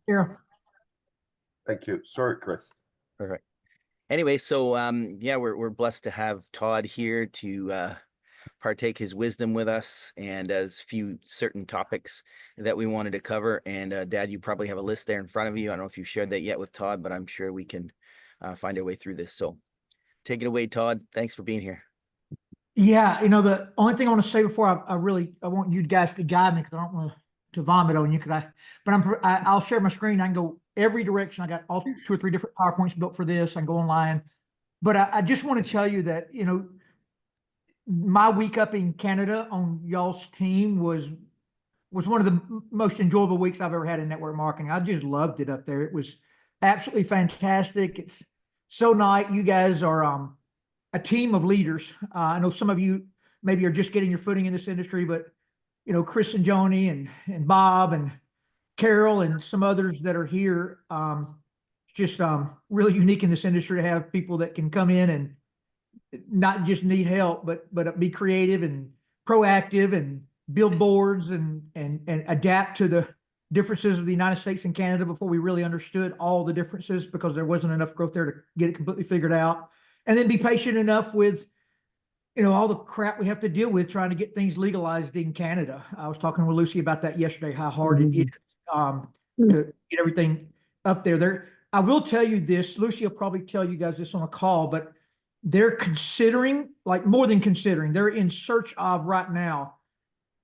Yeah. Thank you. Sorry, Chris. Perfect. Anyway, so yeah, we're blessed to have Todd here to partake his wisdom with us and as few certain topics that we wanted to cover. And Dad, you probably have a list there in front of you. I don't know if you've shared that yet with Todd, but I'm sure we can find our way through this. So take it away, Todd. Thanks for being here. Yeah, the only thing I want to say before I want you guys to guide me because I don't want to vomit on you. I'll share my screen. I can go every direction. I got all 2 or 3 different PowerPoints built for this. I can go online, but I just want to tell you that my week up in Canada on y'all's team was one of the most enjoyable weeks I've ever had in network marketing. I just loved it up there. It was absolutely fantastic. It's so nice. You guys are a team of leaders. I know some of you maybe are just getting your footing in this industry, but Chris and Joni and Bob and Carol and some others that are here, just really unique in this industry to have people that can come in and not just need help, but be creative and proactive and build boards and adapt to the differences of the United States and Canada before we really understood all the differences because there wasn't enough growth there to get it completely figured out. And then be patient enough with, all the crap we have to deal with trying to get things legalized in Canada. I was talking with Lucy about that yesterday, how hard it is to get everything up there. I will tell you this, Lucy will probably tell you guys this on a call, but they're considering, like more than considering, they're in search of right now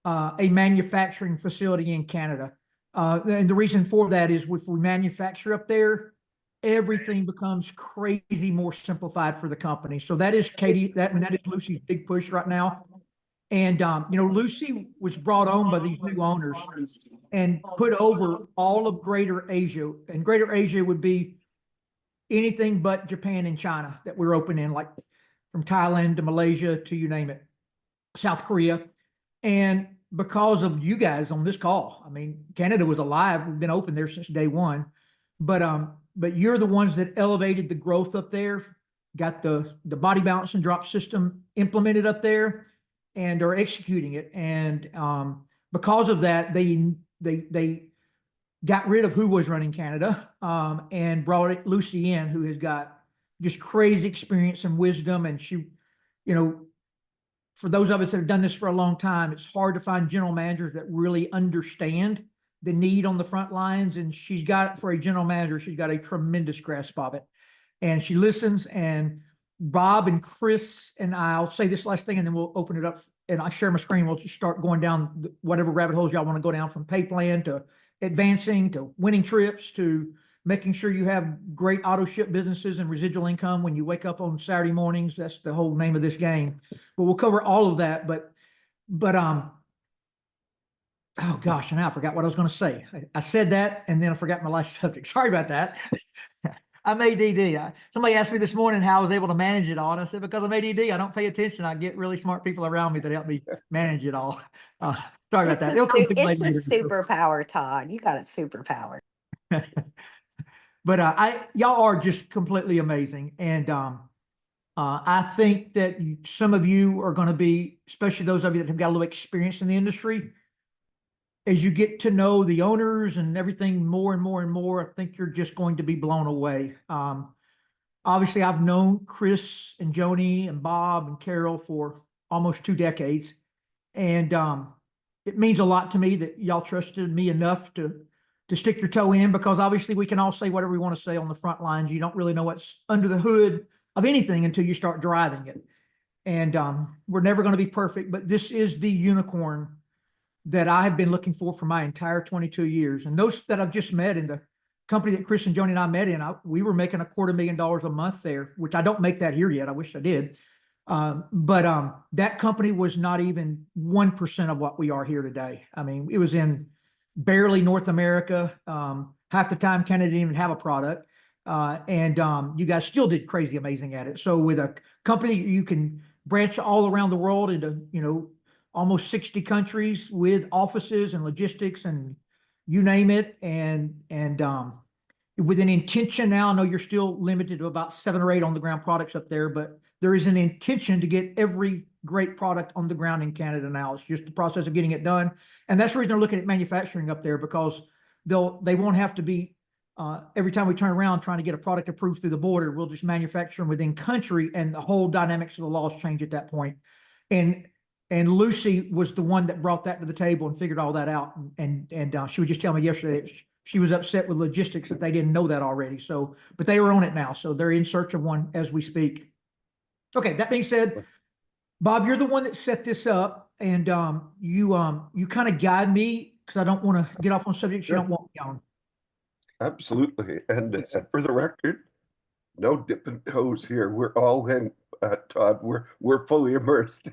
a manufacturing facility in Canada. And the reason for that is if we manufacture up there, everything becomes crazy more simplified for the company. So that is that is Lucy's big push right now. And Lucy was brought on by these new owners and put over all of Greater Asia. And Greater Asia would be anything but Japan and China that we're open in, like from Thailand to Malaysia to you name it, South Korea. And because of you guys on this call, I mean, Canada was alive. We've been open there since day one, but you're the ones that elevated the growth up there, got the body balance and drop system implemented up there, and are executing it. And because of that, they got rid of who was running Canada and brought Lucy in, who has got just crazy experience and wisdom. And she, for those of us that have done this for a long time, it's hard to find general managers that really understand the need on the front lines. And for a general manager, she's got a tremendous grasp of it. And she listens. And Bob and Chris and I'll say this last thing, and then we'll open it up. And I share my screen. We'll just start going down whatever rabbit holes y'all want to go down, from pay plan to advancing to winning trips to making sure you have great auto ship businesses and residual income when you wake up on Saturday mornings. That's the whole name of this game. But we'll cover all of that. But oh gosh, and now I forgot what I was going to say. I said that, and then I forgot my last subject. Sorry about that. I'm ADD. Somebody asked me this morning how I was able to manage it all, and I said, because I'm ADD, I don't pay attention. I get really smart people around me that help me manage it all. Sorry about that. It's a superpower, Todd. You got a superpower. But y'all are just completely amazing. And I think that some of you are going to be, especially those of you that have got a little experience in the industry, as you get to know the owners and everything more and more and more, I think you're just going to be blown away. Obviously, I've known Chris and Joni and Bob and Carol for almost 2 decades. And it means a lot to me that y'all trusted me enough to stick your toe in, because obviously we can all say whatever we want to say on the front lines. You don't really know what's under the hood of anything until you start driving it. And we're never going to be perfect, but this is the unicorn that I have been looking for my entire 22 years. And those that I've just met in the company that Chris and Joni and I met in, we were making $250,000 a month there, which I don't make that here yet. I wish I did. But that company was not even 1% of what we are here today. I mean, it was in barely North America. Half the time, Canada didn't even have a product. And you guys still did crazy amazing at it. So with a company, you can branch all around the world into, almost 60 countries with offices and logistics and you name it. And with an intention now, I know you're still limited to about 7 or 8 on the ground products up there, but there is an intention to get every great product on the ground in Canada now. It's just the process of getting it done. And that's the reason they're looking at manufacturing up there, because they won't have to be every time we turn around trying to get a product approved through the border. We'll just manufacture them within country, and the whole dynamics of the laws change at that point. And Lucy was the one that brought that to the table and figured all that out. And she was just telling me yesterday that she was upset with logistics that they didn't know that already. So, but they were on it now. So they're in search of one as we speak. Okay. That being said, Bob, you're the one that set this up, and you kind of guide me because I don't want to get off on subjects you don't want me on. Absolutely. And for the record, no dipping toes here. We're all in, Todd. We're fully immersed.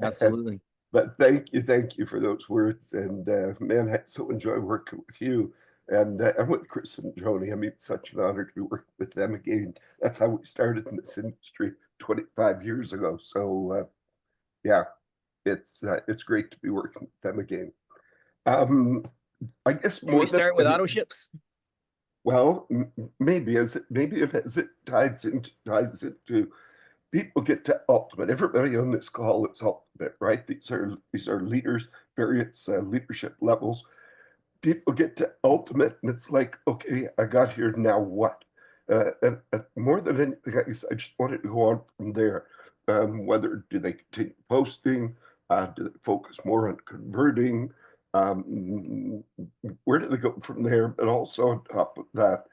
Absolutely. But thank you for those words. And man, I so enjoy working with you. And I'm with Chris and Joni. I mean, it's such an honor to be working with them again. That's how we started in this industry 25 years ago. So yeah, it's great to be working with them again. I guess Can more we start with auto ships? well, maybe as it ties into people get to ultimate. Everybody on this call is ultimate, right? These are leaders, various leadership levels. People get to ultimate, and it's like, okay, I got here, now what? And more than anything, I just wanted to go on from there. Whether do they continue posting? Do they focus more on converting? Where do they go from there? But also on top of that,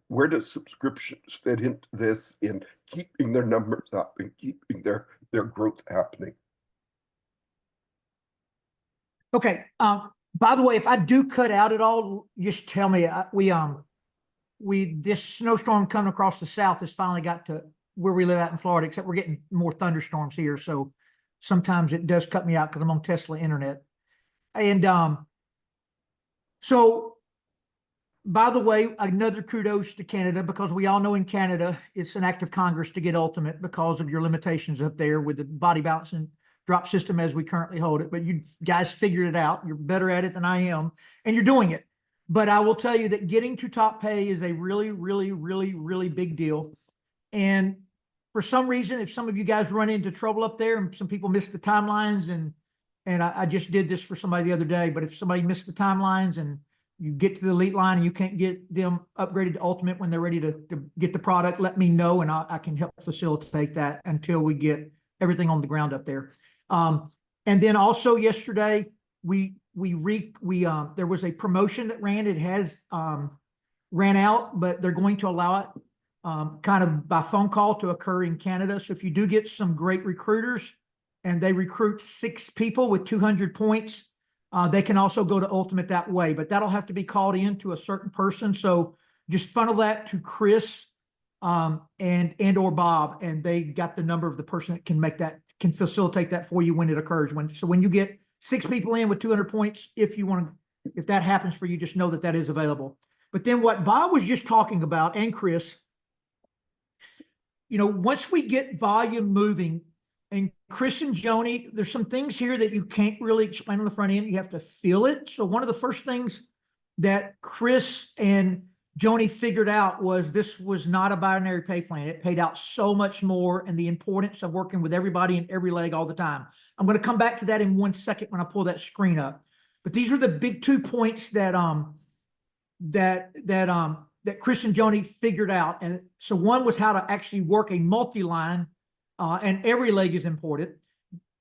where does subscriptions fit into this in keeping their numbers up and keeping their growth happening? Okay. By the way, if I do cut out at all, just tell me. This snowstorm coming across the south has finally got to where we live out in Florida, except we're getting more thunderstorms here. So sometimes it does cut me out because I'm on Tesla internet. And so, by the way, another kudos to Canada, because we all know in Canada, it's an act of Congress to get ultimate because of your limitations up there with the body balance and drop system as we currently hold it. But you guys figured it out. You're better at it than I am, and you're doing it. But I will tell you that getting to top pay is a really, really, really, really big deal. And for some reason, if some of you guys run into trouble up there and some people miss the timelines, and I just did this for somebody the other day, but if somebody missed the timelines and you get to the elite line and you can't get them upgraded to ultimate when they're ready to get the product, let me know, and I can help facilitate that until we get everything on the ground up there. And then also yesterday, there was a promotion that ran. It has ran out, but they're going to allow it kind of by phone call to occur in Canada. So if you do get some great recruiters and they recruit 6 people with 200 points, they can also go to ultimate that way, but that'll have to be called in to a certain person. So just funnel that to Chris and or Bob, and they got the number of the person that can facilitate that for you when it occurs. So when you get 6 people in with 200 points, if that happens for you, just know that is available. But then what Bob was just talking about, and Chris, once we get volume moving, and Chris and Joni, there's some things here that you can't really explain on the front end. You have to feel it. So one of the first things that Chris and Joni figured out was this was not a binary pay plan. It paid out so much more, and the importance of working with everybody in every leg all the time. I'm going to come back to that in 1 second when I pull that screen up. But these are the big 2 points that Chris and Joni figured out. And so one was how to actually work a multi-line, and every leg is important.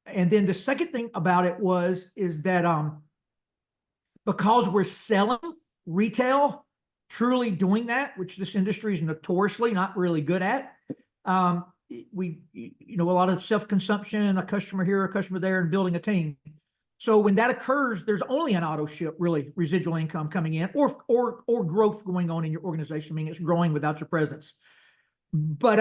And then the second thing about it is that because we're selling retail, truly doing that, which this industry is notoriously not really good at, a lot of self-consumption, a customer here, a customer there, and building a team. So when that occurs, there's only an auto ship, really, residual income coming in, or growth going on in your organization, meaning it's growing without your presence. But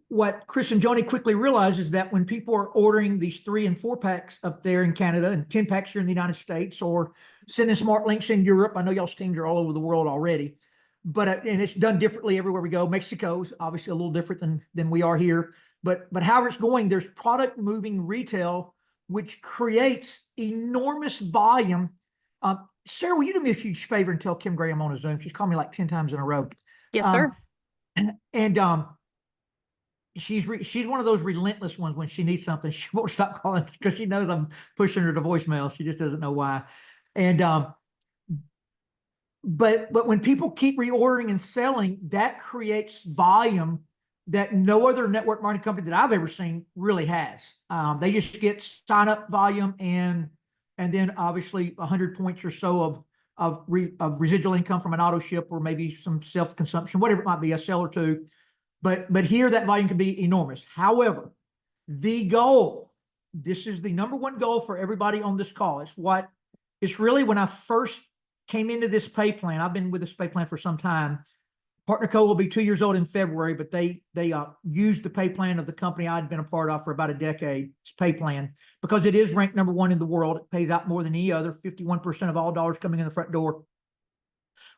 what Chris and Joni quickly realized is that when people are ordering these 3 and 4 packs up there in Canada and 10 packs here in the United States, or sending smart links in Europe, I know y'all's teams are all over the world already, but and it's done differently everywhere we go. Mexico's obviously a little different than we are here, but however it's going, there's product moving retail, which creates enormous volume. Sarah, will you do me a huge favor and tell Kim Gray I'm on a Zoom? She's called me like 10 times in a row. Yes, sir. And she's one of those relentless ones. When she needs something, she won't stop calling because she knows I'm pushing her to voicemail. She just doesn't know why. And but when people keep reordering and selling, that creates volume that no other network marketing company that I've ever seen really has. They just get sign up volume and then obviously 100 points or so of residual income from an auto ship or maybe some self consumption, whatever it might be, a sale or two. But here that volume can be enormous. However, the goal, this is the number one goal for everybody on this call. It's really when I first came into this pay plan. I've been with this pay plan for some time. Partner Co will be 2 years old in February, but they used the pay plan of the company I'd been a part of for about a decade. It's pay plan because it is ranked number one in the world. It pays out more than any other. 51% of all dollars coming in the front door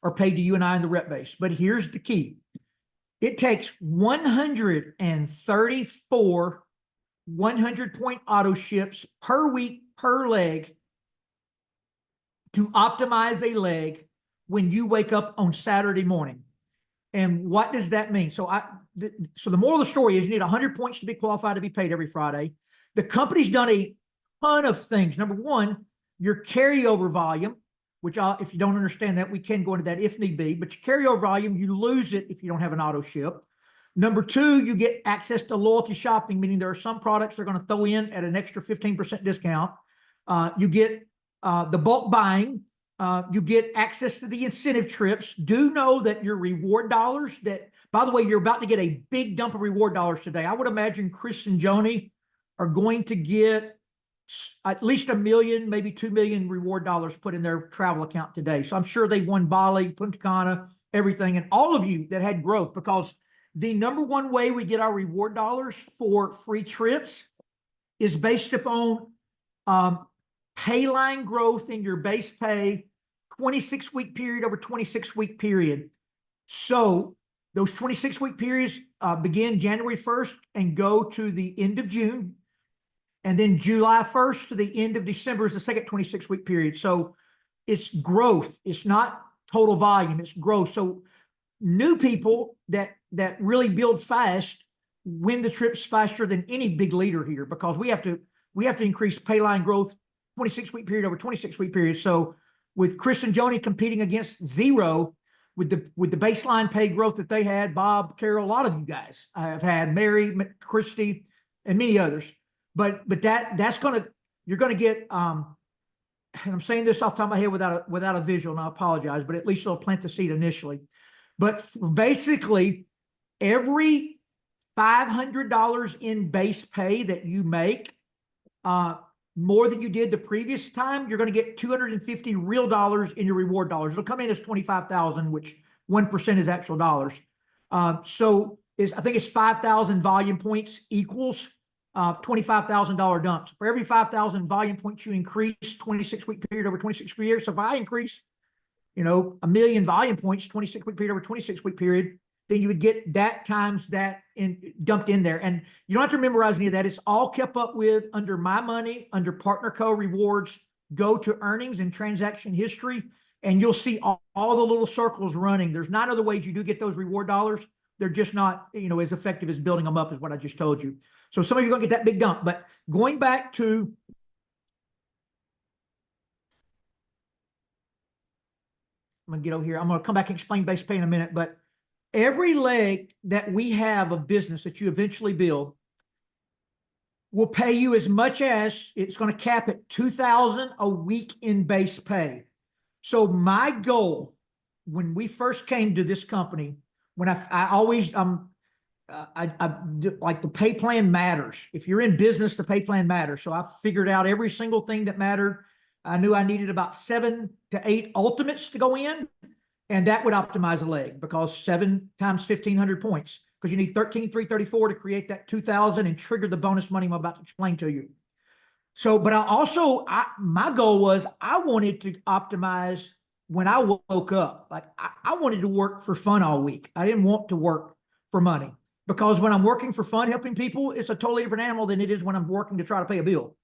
are paid to you and I in the rep base. But here's the key. It takes 134 100-point auto ships per week per leg to optimize a leg when you wake up on Saturday morning. And what does that mean? So the moral of the story is you need 100 points to be qualified to be paid every Friday. The company's done a ton of things. Number one, your carryover volume, which if you don't understand that, we can go into that if need be, but your carryover volume, you lose it if you don't have an auto ship. Number two, you get access to loyalty shopping, meaning there are some products they're going to throw in at an extra 15% discount. You get the bulk buying. You get access to the incentive trips. Do know that your reward dollars by the way, you're about to get a big dump of reward dollars today. I would imagine Chris and Joni are going to get at least 1 million, maybe 2 million reward dollars put in their travel account today. So I'm sure they won Bali, Punta Cana, everything. And all of you that had growth, because the number one way we get our reward dollars for free trips is based upon pay line growth in your base pay, 26-week period over 26-week period. So those 26-week periods begin January 1st and go to the end of June. And then July 1st to the end of December is the second 26-week period. So it's growth. It's not total volume, it's growth. So new people that really build fast win the trips faster than any big leader here, because we have to increase pay line growth 26-week period over 26-week period. So with Chris and Joni competing against zero, with the baseline pay growth that they had, Bob, Carol, a lot of you guys have had, Mary, Christy, and many others. But you're gonna get and I'm saying this off the top of my head without a visual, and I apologize, but at least it'll plant the seed initially. But basically, every $500 in base pay that you make, more than you did the previous time, you're going to get 250 real dollars in your reward dollars. It'll come in as 25,000, which 1% is actual dollars. So I think it's 5,000 volume points equals $25,000 dumps. For every 5,000 volume points you increase 26-week period over 26-week year. So if I increase, 1 million volume points, 26-week period over 26-week period, then you would get that times that dumped in there. And you don't have to memorize any of that. It's all kept up with under My Money, under Partner Co rewards. Go to earnings and transaction history, and you'll see all the little circles running. There's 9 other ways you do get those reward dollars. They're just not, as effective as building them up, is what I just told you. So some of you are going to get that big dump. But going back to I'm going to get over here. I'm going to come back and explain base pay in a minute, but every leg that we have of business that you eventually build will pay you as much as it's going to cap at $2,000 a week in base pay. So my goal when we first came to this company, when I always like the pay plan matters. If you're in business, the pay plan matters. So I figured out every single thing that mattered. I knew I needed about 7 to 8 ultimates to go in, and that would optimize a leg, because 7 times 1,500 points, because you need 13,334 to create that 2,000 and trigger the bonus money I'm about to explain to you. So, but my goal was I wanted to optimize when I woke up. Like I wanted to work for fun all week. I didn't want to work for money, because when I'm working for fun, helping people, it's a totally different animal than it is when I'm working to try to pay a bill.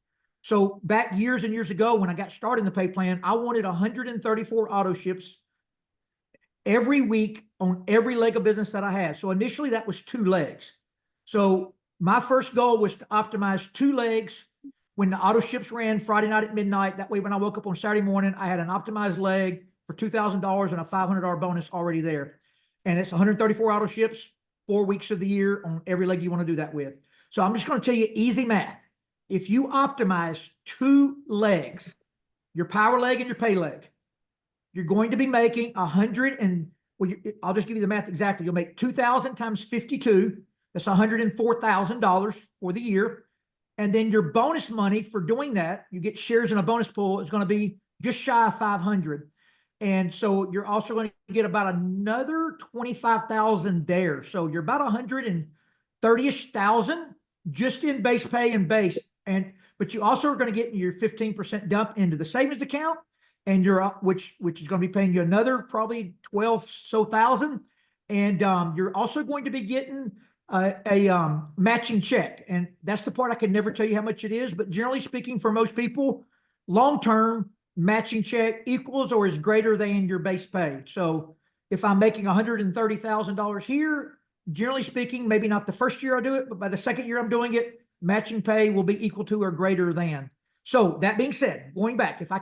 So back years and years ago, when I got started in the pay plan, I wanted 134 auto ships every week on every leg of business that I had. So initially that was 2 legs. So my first goal was to optimize 2 legs when the auto ships ran Friday night at midnight. That way, when I woke up on Saturday morning, I had an optimized leg for $2,000 and a $500 bonus already there. And it's 134 auto ships, 4 weeks of the year on every leg you want to do that with. So I'm just going to tell you easy math. If you optimize 2 legs, your power leg and your pay leg, you're going to be making I'll just give you the math exactly. You'll make 2,000 times 52. That's $104,000 for the year. And then your bonus money for doing that, you get shares in a bonus pool, is going to be just shy of 500. And so you're also going to get about another 25,000 there. So you're about 130-ish thousand just in base pay and base. But you also are going to get your 15% dump into the savings account, and which is going to be paying you another probably 12 so thousand. And you're also going to be getting a matching check. And that's the part I can never tell you how much it is, but generally speaking, for most people, long-term matching check equals or is greater than your base pay. So if I'm making $130,000 here, generally speaking, maybe not the first year I do it, but by the second year I'm doing it, matching pay will be equal to or greater than. So that being said, going back, if I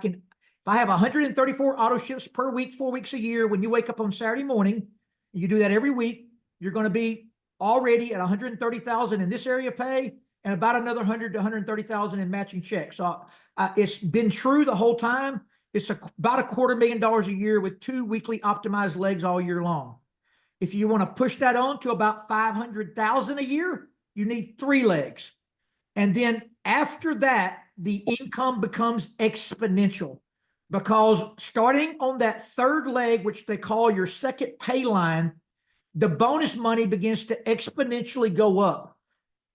have 134 auto shifts per week, 4 weeks a year, when you wake up on Saturday morning, you do that every week, you're going to be already at 130,000 in this area pay and about another 100 to 130,000 in matching checks. So it's been true the whole time. It's about $250,000 a year with 2 weekly optimized legs all year long. If you want to push that on to about 500,000 a year, you need 3 legs. And then after that, the income becomes exponential, because starting on that 3rd leg, which they call your second pay line, the bonus money begins to exponentially go up.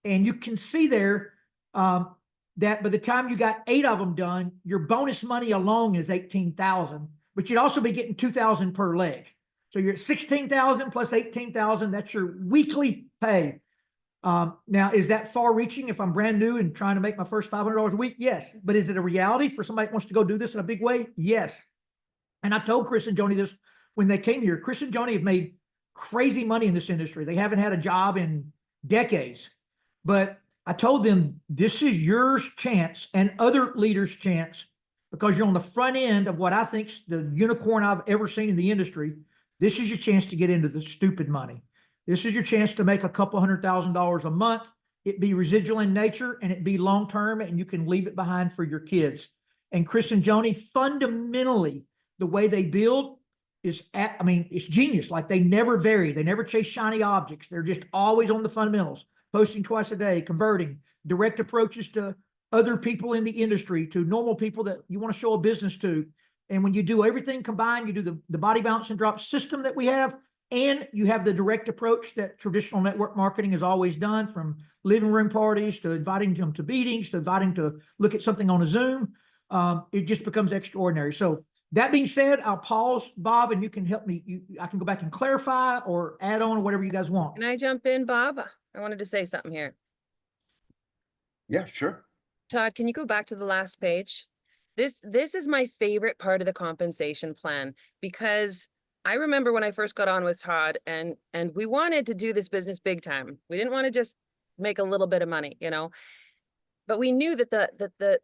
And you can see there that by the time you got 8 of them done, your bonus money alone is 18,000, but you'd also be getting 2,000 per leg. So you're at 16,000 plus 18,000. That's your weekly pay. Now, is that far reaching if I'm brand new and trying to make my first $500 a week? Yes. But is it a reality for somebody who wants to go do this in a big way? Yes. And I told Chris and Joni this when they came here. Chris and Joni have made crazy money in this industry. They haven't had a job in decades. But I told them, this is your chance and other leaders' chance, because you're on the front end of what I think's the unicorn I've ever seen in the industry. This is your chance to get into the stupid money. This is your chance to make a couple $100,000 a month. It be residual in nature and it be long-term, and you can leave it behind for your kids. And Chris and Joni, fundamentally, the way they build is, it's genius. Like, they never vary. They never chase shiny objects. They're just always on the fundamentals, posting twice a day, converting, direct approaches to other people in the industry, to normal people that you want to show a business to. And when you do everything combined, you do the body bounce and drop system that we have, and you have the direct approach that traditional network marketing has always done, from living room parties to inviting them to meetings to inviting to look at something on a Zoom. It just becomes extraordinary. So that being said, I'll pause, Bob, and you can help me. I can go back and clarify or add on or whatever you guys want. Can I jump in, Bob? I wanted to say something here. Yeah, sure. Todd, can you go back to the last page? This is my favorite part of the compensation plan, because I remember when I first got on with Todd, and we wanted to do this business big time. We didn't want to just make a little bit of money, but we knew that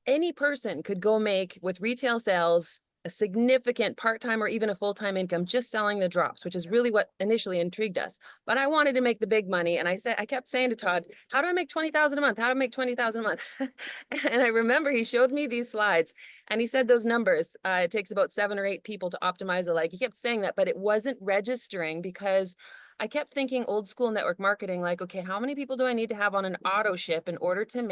any person could go make, with retail sales, a significant part-time or even a full-time income just selling the drops, which is really what initially intrigued us. But I wanted to make the big money. And I kept saying to Todd, how do I make 20,000 a month? How do I make 20,000 a month? And I remember he showed me these slides and he said those numbers, it takes about 7 or 8 people to optimize a leg. He kept saying that, but it wasn't registering, because I kept thinking old school network marketing, like, okay, how many people do I need to have on an auto ship in order to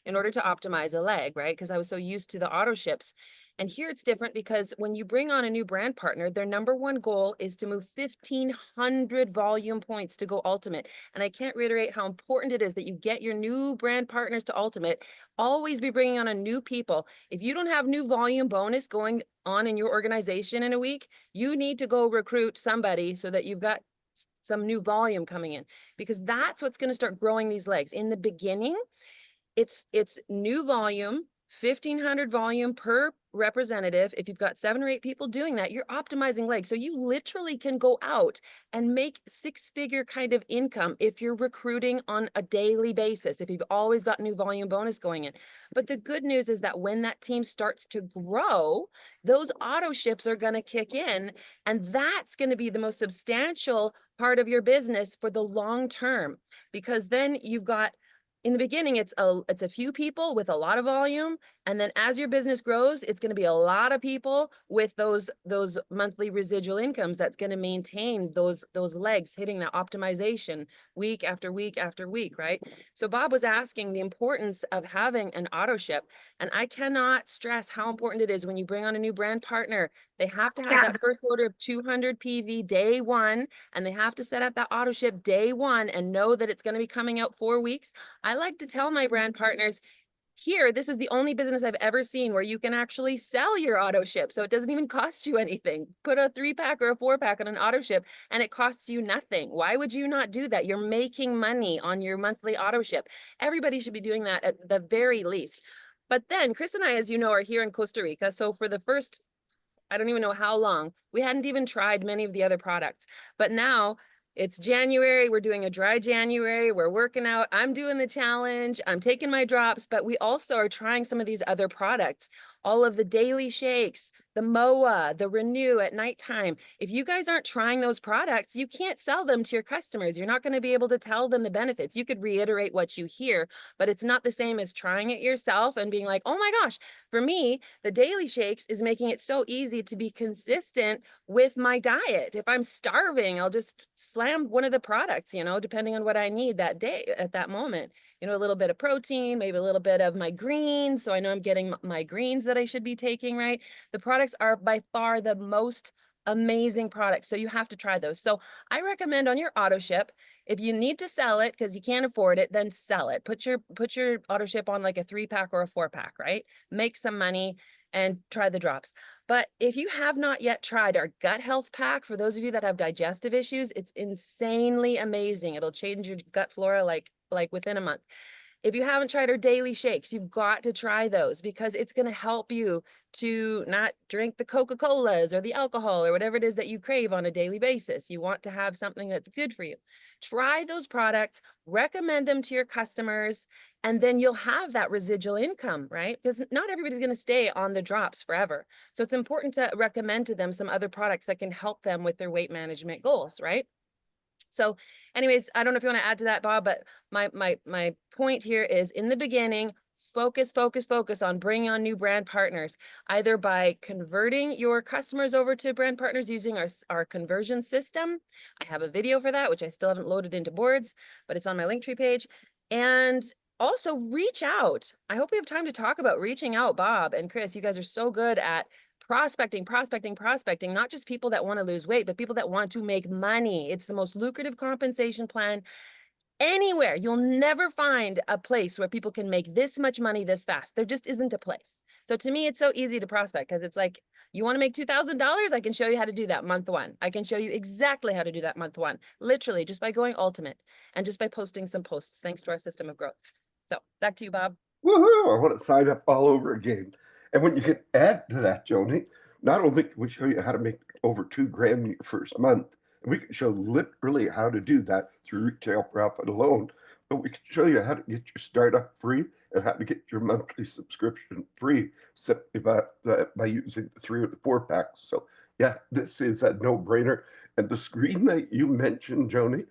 optimize a leg, right? Because I was so used to the auto ships. And here it's different, because when you bring on a new brand partner, their number one goal is to move 1,500 volume points to go ultimate. And I can't reiterate how important it is that you get your new brand partners to ultimate. Always be bringing on a new people. If you don't have new volume bonus going on in your organization in a week, you need to go recruit somebody so that you've got some new volume coming in, because that's what's going to start growing these legs. In the beginning, it's new volume, 1,500 volume per representative. If you've got 7 or 8 people doing that, you're optimizing legs. So you literally can go out and make 6-figure kind of income if you're recruiting on a daily basis, if you've always got new volume bonus going in. But the good news is that when that team starts to grow, those auto ships are going to kick in, and that's going to be the most substantial part of your business for the long term, because then you've got, in the beginning, it's a few people with a lot of volume, and then as your business grows, it's going to be a lot of people with those monthly residual incomes that's going to maintain those legs hitting that optimization week after week after week, right? So Bob was asking the importance of having an auto ship, and I cannot stress how important it is when you bring on a new brand partner. They have to have that first order of 200 PV day one, and they have to set up that auto ship day one and know that it's going to be coming out 4 weeks. I like to tell my brand partners, here, this is the only business I've ever seen where you can actually sell your auto ship. So it doesn't even cost you anything. Put a 3-pack or a 4-pack on an auto ship and it costs you nothing. Why would you not do that? You're making money on your monthly auto ship. Everybody should be doing that at the very least. But then Chris and I, as you know, are here in Costa Rica. So for the first, I don't even know how long, we hadn't even tried many of the other products. But now it's January, we're doing a dry January, we're working out, I'm doing the challenge, I'm taking my drops, but we also are trying some of these other products, all of the daily shakes, the MOA, the Renew at nighttime. If you guys aren't trying those products, you can't sell them to your customers. You're not going to be able to tell them the benefits. You could reiterate what you hear, but it's not the same as trying it yourself and being like, oh my gosh, for me, the daily shakes is making it so easy to be consistent with my diet. If I'm starving, I'll just slam one of the products, you know, depending on what I need that day at that moment. You know, a little bit of protein, maybe a little bit of my greens. So I know I'm getting my greens that I should be taking, right? The products are by far the most amazing products. So you have to try those. So I recommend on your auto ship, if you need to sell it because you can't afford it, then sell it. Put your auto ship on like a 3-pack or a 4-pack, right? Make some money and try the drops. But if you have not yet tried our gut health pack, for those of you that have digestive issues, it's insanely amazing. It'll change your gut flora like within a month. If you haven't tried our daily shakes, you've got to try those because it's going to help you to not drink the Coca-Colas or the alcohol or whatever it is that you crave on a daily basis. You want to have something that's good for you. Try those products, recommend them to your customers, and then you'll have that residual income, right? Because not everybody's going to stay on the drops forever. So it's important to recommend to them some other products that can help them with their weight management goals, right? So anyways, I don't know if you want to add to that, Bob, but my point here is in the beginning, focus on bringing on new brand partners, either by converting your customers over to brand partners using our conversion system. I have a video for that, which I still haven't loaded into boards, but it's on my Linktree page. And also reach out. I hope we have time to talk about reaching out, Bob and Chris. You guys are so good at prospecting, not just people that want to lose weight, but people that want to make money. It's the most lucrative compensation plan anywhere. You'll never find a place where people can make this much money this fast. There just isn't a place. So to me, it's so easy to prospect because it's like, you want to make $2,000? I can show you how to do that month one. I can show you exactly how to do that month one, literally just by going ultimate and just by posting some posts, thanks to our system of growth. So back to you, Bob. Woohoo! I want to sign up all over again. And when you can add to that, Joni, not only can we show you how to make over $2,000 in your first month, and we can show literally how to do that through retail profit alone, but we can show you how to get your startup free and how to get your monthly subscription free simply by using the 3 or the 4-packs. So yeah, this is a no-brainer. And the screen that you mentioned, Joni,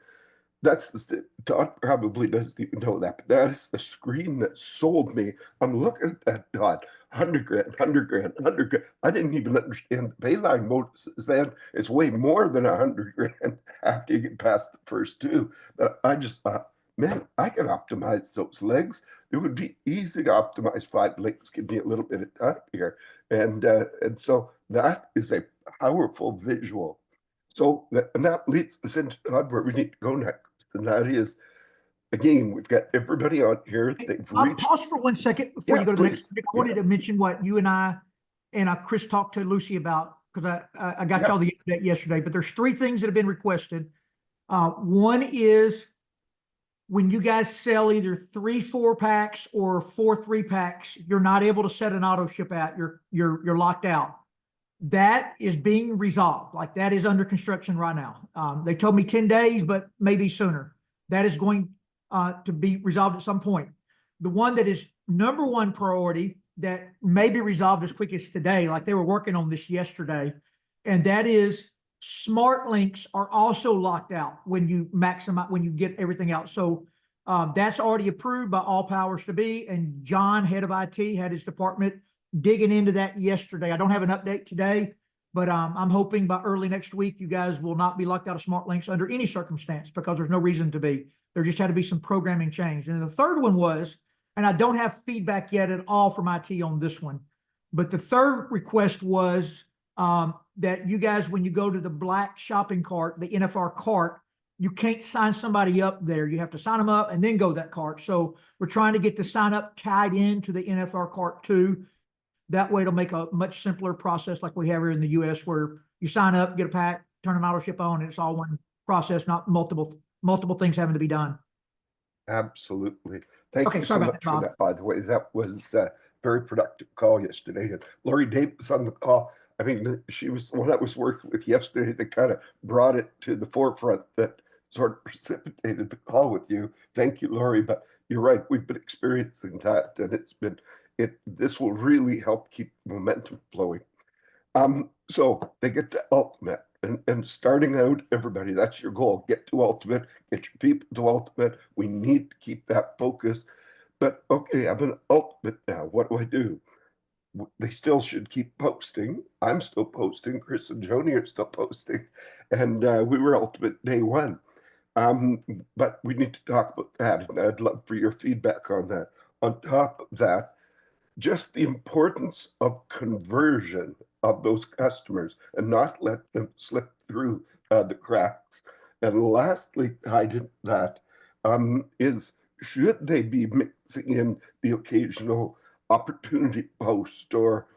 that's Todd probably doesn't even know that, but that is the screen that sold me. I'm looking at that, Todd, $100,000, $100,000. I didn't even understand the payline bonuses then. It's way more than $100,000 after you get past the first 2. But I just thought, man, I can optimize those legs. It would be easy to optimize 5 legs. Give me a little bit of time here. And so that is a powerful visual. So that leads us into where we need to go next. And that is, again, we've got everybody on here. They've reached. Pause for 1 second before you go to the next. I wanted to mention what you and I and Chris talked to Lucy about, because I got y'all the update yesterday. But there's 3 things that have been requested. One is when you guys sell either 3 4-packs or 4 3-packs, you're not able to set an auto ship out. You're locked out. That is being resolved. Like that is under construction right now. They told me 10 days, but maybe sooner. That is going to be resolved at some point. The one that is number one priority that may be resolved as quick as today, like they were working on this yesterday, and that is smart links are also locked out when you maximize, when you get everything out. So that's already approved by all powers to be. And John, head of IT, had his department digging into that yesterday. I don't have an update today, but I'm hoping by early next week, you guys will not be locked out of smart links under any circumstance because there's no reason to be. There just had to be some programming change. And the third one was, and I don't have feedback yet at all from IT on this one, but the third request was that you guys, when you go to the black shopping cart, the NFR cart, you can't sign somebody up there. You have to sign them up and then go that cart. So we're trying to get the sign up tied into the NFR cart too. That way it'll make a much simpler process like we have here in the US where you sign up, get a pack, turn an auto ship on, and it's all one process, not multiple things having to be done. Absolutely. Thank Okay, you so sorry about much that, for Bob. that, by the way. That was a very productive call yesterday. And Lori Davis on the call, I mean, she was the one I was working with yesterday that kind of brought it to the forefront that sort of precipitated the call with you. Thank you, Lori. But you're right, we've been experiencing that, and this will really help keep momentum flowing. So they get to ultimate, and starting out, everybody, that's your goal. Get to ultimate, get your people to ultimate. We need to keep that focus. But okay, I'm an ultimate now. What do I do? They still should keep posting. I'm still posting. Chris and Joni are still posting. And we were ultimate day one. But we need to talk about that. And I'd love for your feedback on that. On top of that, just the importance of conversion of those customers and not let them slip through the cracks. And lastly, tied into that is should they be mixing in the occasional opportunity post or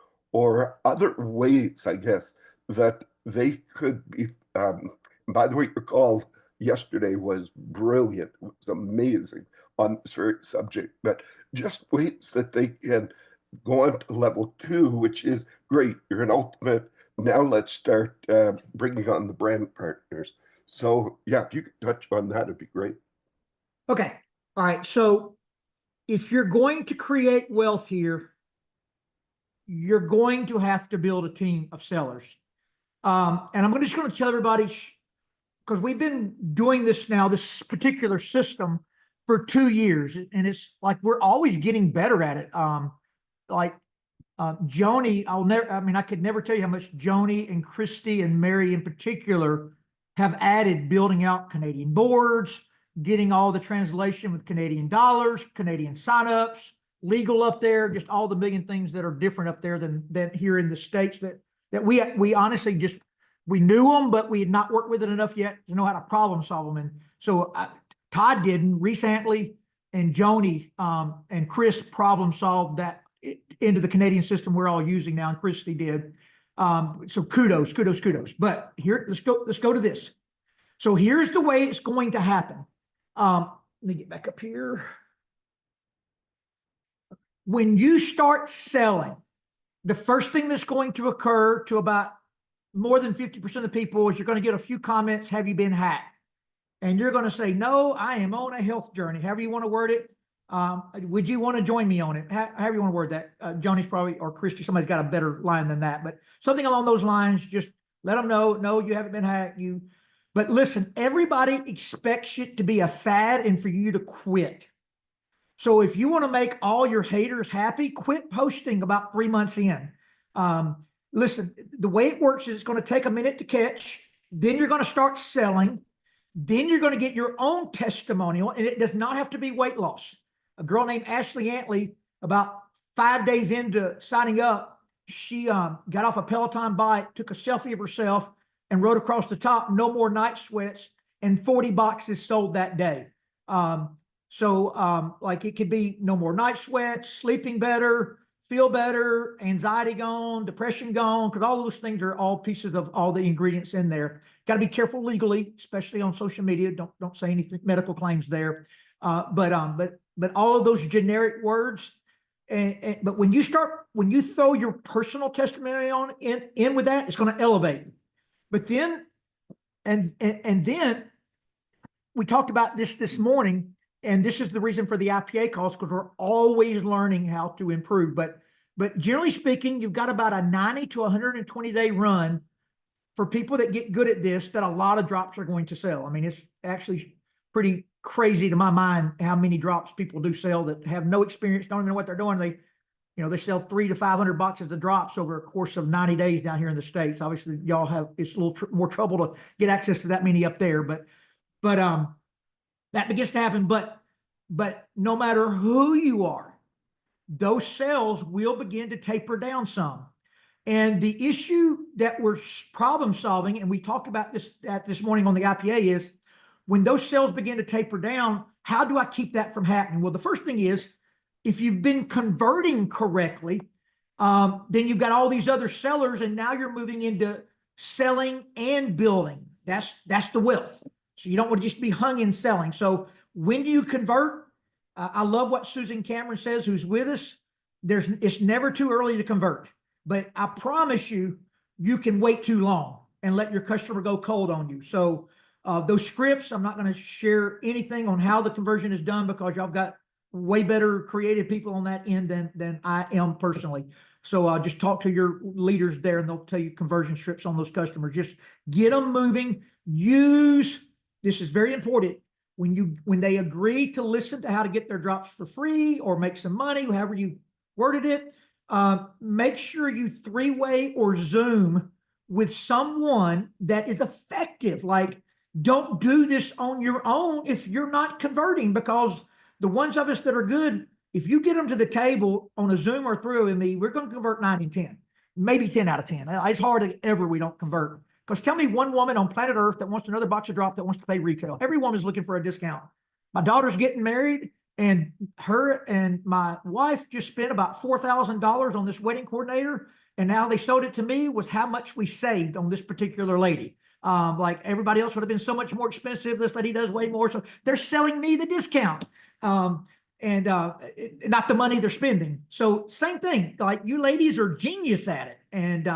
other ways, I guess, that they could be. By the way, your call yesterday was brilliant. It was amazing on this very subject, but just ways that they can go on to level 2, which is great. You're an ultimate. Now let's start bringing on the brand partners. So yeah, if you could touch on that, it'd be great. Okay. All right. So if you're going to create wealth here, you're going to have to build a team of sellers. And I'm just going to tell everybody, because we've been doing this now, this particular system for 2 years, and it's like we're always getting better at it. Joni, I could never tell you how much Joni and Christy and Mary in particular have added building out Canadian boards, getting all the translation with Canadian dollars, Canadian signups, legal up there, just all the million things that are different up there than here in the States that we honestly just, we knew them, but we had not worked with it enough yet to know how to problem solve them. And so Todd didn't recently, and Joni and Chris problem solved that into the Canadian system we're all using now, and Christy did. So kudos. But here, let's go to this. So here's the way it's going to happen. Let me get back up here. When you start selling, the first thing that's going to occur to about more than 50% of people is you're going to get a few comments, have you been hacked? And you're going to say, no, I am on a health journey, however you want to word it. Would you want to join me on it? However you want to word that. Joni's probably, or Christy, somebody's got a better line than that, but something along those lines, just let them know, no, you haven't been hacked. But listen, everybody expects it to be a fad and for you to quit. So if you want to make all your haters happy, quit posting about 3 months in. Listen, the way it works is it's going to take a minute to catch. Then you're going to start selling. Then you're going to get your own testimonial, and it does not have to be weight loss. A girl named Ashley Antley, about 5 days into signing up, she got off a Peloton bike, took a selfie of herself, and wrote across the top, no more night sweats, and 40 boxes sold that day. Like it could be no more night sweats, sleeping better, feel better, anxiety gone, depression gone, because all those things are all pieces of all the ingredients in there. Got to be careful legally, especially on social media. Don't say anything medical claims there. But all of those generic words. But when you throw your personal testimony on in with that, it's going to elevate. But then, and then we talked about this morning, and this is the reason for the IPA calls, because we're always learning how to improve. But generally speaking, you've got about a 90 to 120 day run for people that get good at this, that a lot of drops are going to sell. I mean, it's actually pretty crazy to my mind how many drops people do sell that have no experience, don't even know what they're doing. They sell 300 to 500 boxes of drops over a course of 90 days down here in the States. Obviously, y'all have, it's a little more trouble to get access to that many up there, but that begins to happen. But no matter who you are, those sales will begin to taper down some. And the issue that we're problem solving, and we talked about this morning on the IPA, is when those sales begin to taper down, how do I keep that from happening? Well, the first thing is, if you've been converting correctly, then you've got all these other sellers, and now you're moving into selling and building. That's the wealth. So you don't want to just be hung in selling. So when do you convert? I love what Susan Cameron says, who's with us. It's never too early to convert, but I promise you, you can wait too long and let your customer go cold on you. So those scripts, I'm not going to share anything on how the conversion is done, because y'all got way better creative people on that end than I am personally. So just talk to your leaders there, and they'll tell you conversion strips on those customers. Just get them moving. This is very important. When they agree to listen to how to get their drops for free or make some money, however you worded it, make sure you three-way or Zoom with someone that is effective. Like, don't do this on your own if you're not converting, because the ones of us that are good, if you get them to the table on a Zoom or through with me, we're going to convert 9 and 10, maybe 10 out of 10. It's hard ever we don't convert. Because tell me one woman on planet Earth that wants another box of drop that wants to pay retail. Every woman's looking for a discount. My daughter's getting married, and her and my wife just spent about $4,000 on this wedding coordinator, and now they sold it to me was how much we saved on this particular lady. Like everybody else would have been so much more expensive. This lady does way more. So they're selling me the discount. And not the money they're spending. So same thing, like you ladies are genius at it. And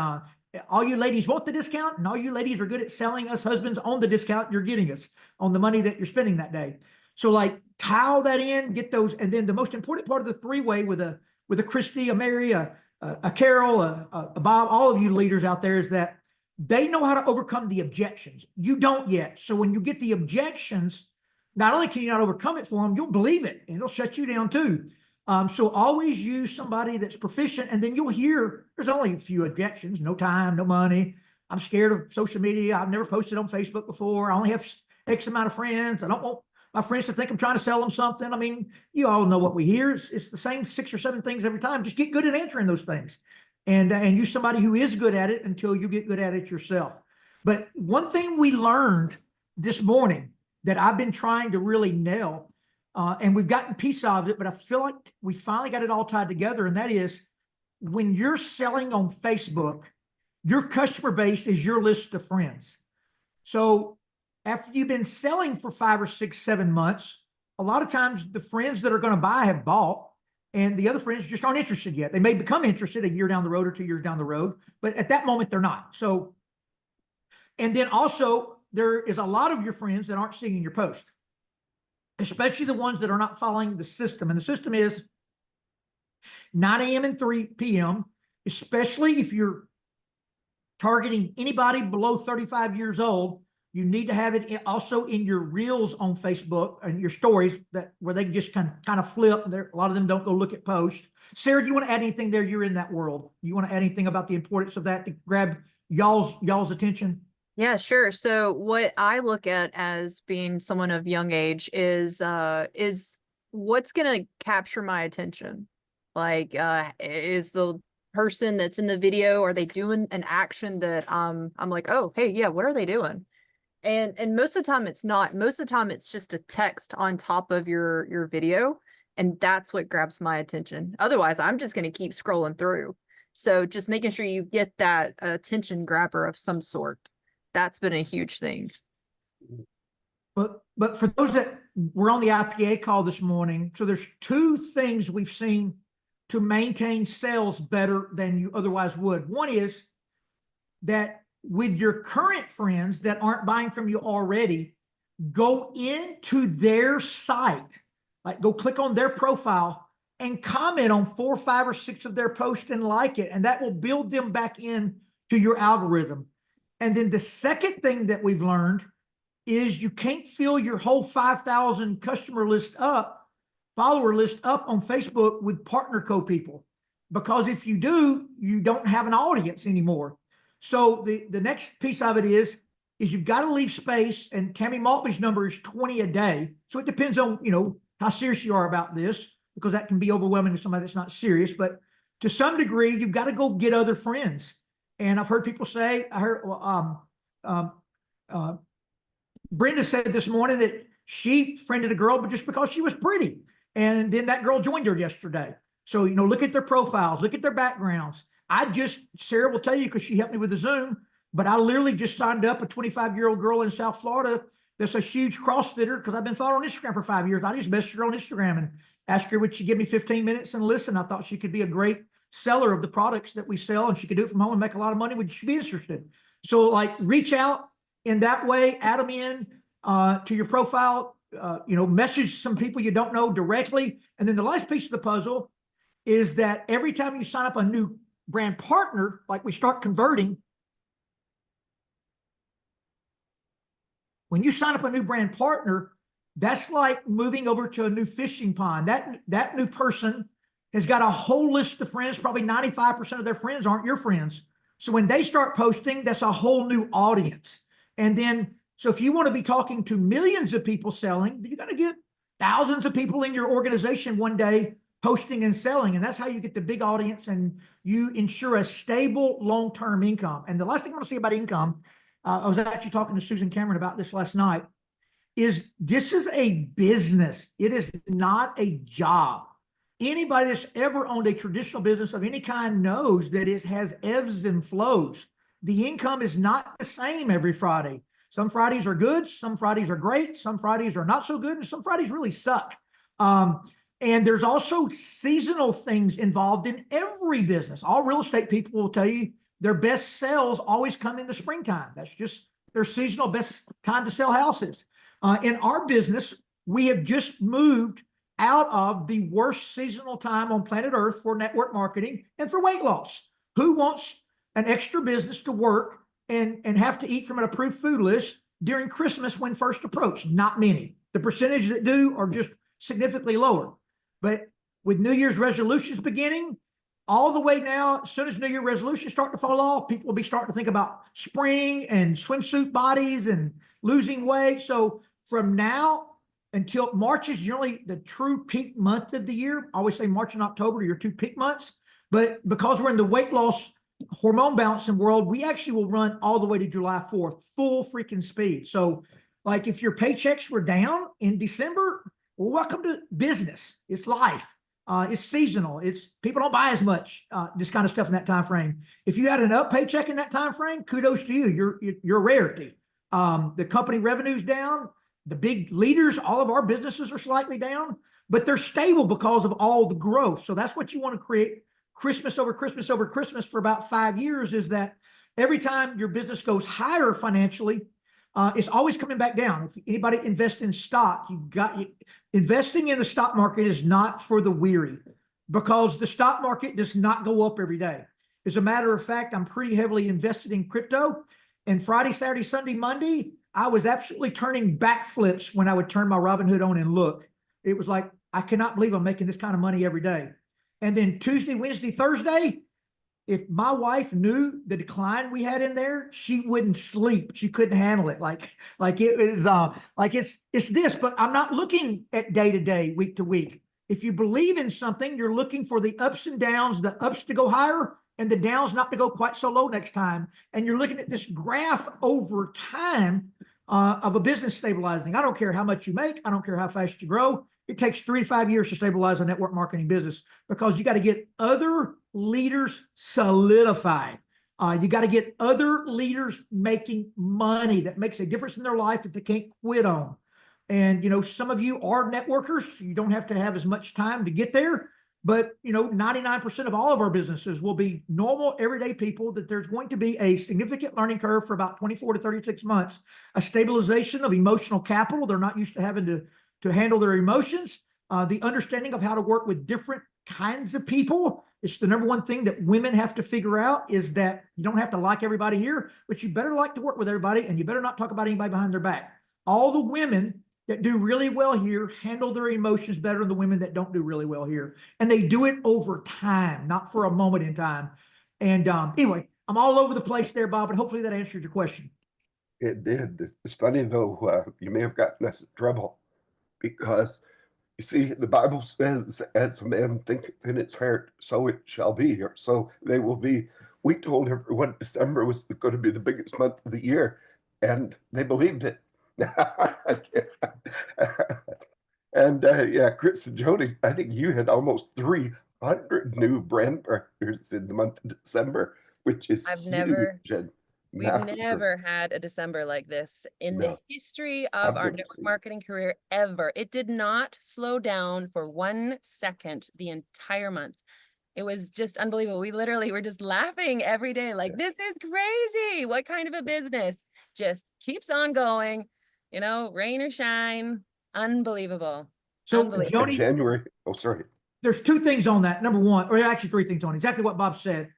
all you ladies want the discount, and all you ladies are good at selling us husbands on the discount you're getting us on the money that you're spending that day. So like tile that in, get those. And then the most important part of the three-way with a Christy, a Mary, a Carol, a Bob, all of you leaders out there, is that they know how to overcome the objections. You don't yet. So when you get the objections, not only can you not overcome it for them, you'll believe it, and it'll shut you down too. So always use somebody that's proficient, and then you'll hear there's only a few objections: no time, no money. I'm scared of social media. I've never posted on Facebook before. I only have X amount of friends. I don't want my friends to think I'm trying to sell them something. I mean, you all know what we hear. It's the same 6 or 7 things every time. Just get good at answering those things, and use somebody who is good at it until you get good at it yourself. But one thing we learned this morning that I've been trying to really nail, and we've gotten piece of it, but I feel like we finally got it all tied together. And that is, when you're selling on Facebook, your customer base is your list of friends. So after you've been selling for 5 or 6, 7 months, a lot of times the friends that are going to buy have bought, and the other friends just aren't interested yet. They may become interested a year down the road or 2 years down the road, but at that moment, they're not. So, and then also, there is a lot of your friends that aren't seeing your post, especially the ones that are not following the system. And the system is 9 a.m. and 3 p.m., especially if you're targeting anybody below 35 years old. You need to have it also in your reels on Facebook and your stories, where they just kind of flip. A lot of them don't go look at posts. Sarah, do you want to add anything there? You're in that world. You want to add anything about the importance of that to grab y'all's attention? Yeah, sure. So what I look at as being someone of young age is what's going to capture my attention? Like, is the person that's in the video, are they doing an action that I'm like, oh, hey, yeah, what are they doing? And most of the time it's not. Most of the time it's just a text on top of your video. And that's what grabs my attention. Otherwise, I'm just going to keep scrolling through. So just making sure you get that attention grabber of some sort. That's been a huge thing. But for those that were on the IPA call this morning, so there's two things we've seen to maintain sales better than you otherwise would. One is that with your current friends that aren't buying from you already, go into their site, like go click on their profile and comment on 4, 5, or 6 of their posts and like it, and that will build them back in to your algorithm. And then the second thing that we've learned is you can't fill your whole 5,000 customer list up, follower list up on Facebook with partner co-people, because if you do, you don't have an audience anymore. So the next piece of it is you've got to leave space, and Tammy Maltby's number is 20 a day. So it depends on, how serious you are about this, because that can be overwhelming to somebody that's not serious. But to some degree, you've got to go get other friends. And I've heard people say, Brenda said this morning that she friended a girl, but just because she was pretty. And then that girl joined her yesterday. So, look at their profiles, look at their backgrounds. Sarah will tell you because she helped me with the Zoom, but I literally just signed up a 25-year-old girl in South Florida that's a huge CrossFitter because I've been following Instagram for 5 years. I just messaged her on Instagram and asked her, would she give me 15 minutes and listen? I thought she could be a great seller of the products that we sell, and she could do it from home and make a lot of money. Would she be interested? So reach out in that way, add them in to your profile, message some people you don't know directly. And then the last piece of the puzzle is that every time you sign up a new brand partner, like we start converting, when you sign up a new brand partner, that's like moving over to a new fishing pond. That new person has got a whole list of friends. Probably 95% of their friends aren't your friends. So when they start posting, that's a whole new audience. And then, so if you want to be talking to millions of people selling, you got to get thousands of people in your organization one day posting and selling. And that's how you get the big audience and you ensure a stable long-term income. And the last thing I want to say about income, I was actually talking to Susan Cameron about this last night, is this is a business. It is not a job. Anybody that's ever owned a traditional business of any kind knows that it has ebbs and flows. The income is not the same every Friday. Some Fridays are good, some Fridays are great, some Fridays are not so good, and some Fridays really suck. And there's also seasonal things involved in every business. All real estate people will tell you their best sales always come in the springtime. That's just their seasonal best time to sell houses. In our business, we have just moved out of the worst seasonal time on planet Earth for network marketing and for weight loss. Who wants an extra business to work and have to eat from an approved food list during Christmas when first approached? Not many. The percentage that do are just significantly lower. But with New Year's resolutions beginning, all the way now, as soon as New Year resolutions start to fall off, people will be starting to think about spring and swimsuit bodies and losing weight. So from now until March is generally the true peak month of the year. I always say March and October are your two peak months. But because we're in the weight loss hormone balancing world, we actually will run all the way to July 4th, full freaking speed. So like if your paychecks were down in December, well, welcome to business. It's life. It's seasonal. It's people don't buy as much this kind of stuff in that time frame. If you had an up paycheck in that time frame, kudos to you. You're a rarity. The company revenue's down. The big leaders, all of our businesses are slightly down, but they're stable because of all the growth. So that's what you want to create. Christmas over Christmas over Christmas for about 5 years is that every time your business goes higher financially, it's always coming back down. If anybody invests in stock, investing in the stock market is not for the weary, because the stock market does not go up every day. As a matter of fact, I'm pretty heavily invested in crypto, and Friday, Saturday, Sunday, Monday, I was absolutely turning backflips when I would turn my Robinhood on and look. It was like, I cannot believe I'm making this kind of money every day. And then Tuesday, Wednesday, Thursday, if my wife knew the decline we had in there, she wouldn't sleep. She couldn't handle it. Like it is, like it's this, but I'm not looking at day to day, week to week. If you believe in something, you're looking for the ups and downs, the ups to go higher and the downs not to go quite so low next time. And you're looking at this graph over time of a business stabilizing. I don't care how much you make. I don't care how fast you grow. it takes 3 to 5 years to stabilize a network marketing business because you got to get other leaders solidified. You got to get other leaders making money that makes a difference in their life that they can't quit on. And, some of you are networkers. You don't have to have as much time to get there. But, 99% of all of our businesses will be normal, everyday people that there's going to be a significant learning curve for about 24 to 36 months, a stabilization of emotional capital. They're not used to having to handle their emotions, the understanding of how to work with different kinds of people. It's the number one thing that women have to figure out is that you don't have to like everybody here, but you better like to work with everybody and you better not talk about anybody behind their back. All the women that do really well here handle their emotions better than the women that don't do really well here. And they do it over time, not for a moment in time. And anyway, I'm all over the place there, Bob, but hopefully that answered your question. It did. It's funny though, you may have gotten us in trouble because you see, the Bible says, as a man thinketh in his heart, so it shall be, or so they will be. We told everyone December was going to be the biggest month of the year, and they believed it. And yeah, Chris and Jody, I think you had almost 300 new brand partners in the month of December, which is I've huge never- and We've massive. never had a December like this in the No. history of I've our never network seen it. marketing career ever. It did not slow down for 1 second the entire month. It was just unbelievable. We literally were just laughing every day, like, this is crazy. What kind of a business just keeps on going, rain or shine. Unbelievable. So, Unbelievable. In Jody, January, oh, sorry. there's 2 things on that. Number one, or actually 3 things on it. Exactly what Bob said.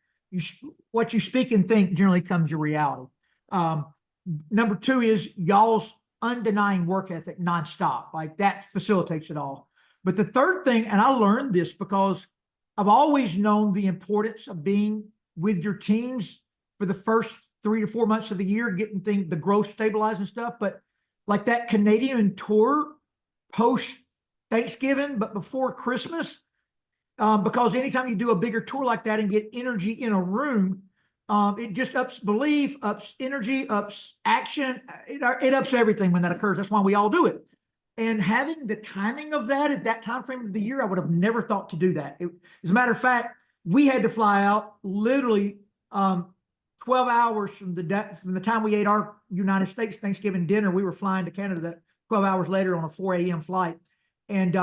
What you speak and think generally comes your reality. Number 2 is y'all's undenying work ethic nonstop. Like that facilitates it all. But the third thing, and I learned this because I've always known the importance of being with your teams for the first 3 to 4 months of the year, getting the growth stabilized and stuff. But like that Canadian tour post Thanksgiving, but before Christmas, because anytime you do a bigger tour like that and get energy in a room, it just ups belief, ups energy, ups action. It ups everything when that occurs. That's why we all do it. And having the timing of that at that time frame of the year, I would have never thought to do that. As a matter of fact, we had to fly out literally 12 hours from the time we ate our United States Thanksgiving dinner. We were flying to Canada that 12 hours later on a 4 a.m. flight. And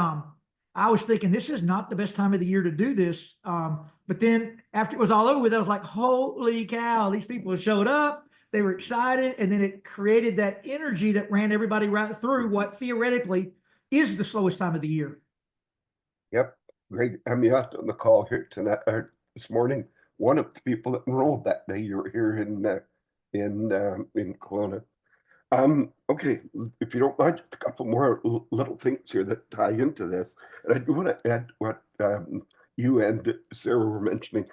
I was thinking, this is not the best time of the year to do this. But then after it was all over with, I was like, holy cow, these people showed up. They were excited. And then it created that energy that ran everybody right through what theoretically is the slowest time of the year. Yep. Greg Amiot on the call here tonight, this morning. One of the people that enrolled that day, you were here in Kelowna. Okay, if you don't mind, just a couple more little things here that tie into this. And I do want to add what you and Sarah were mentioning.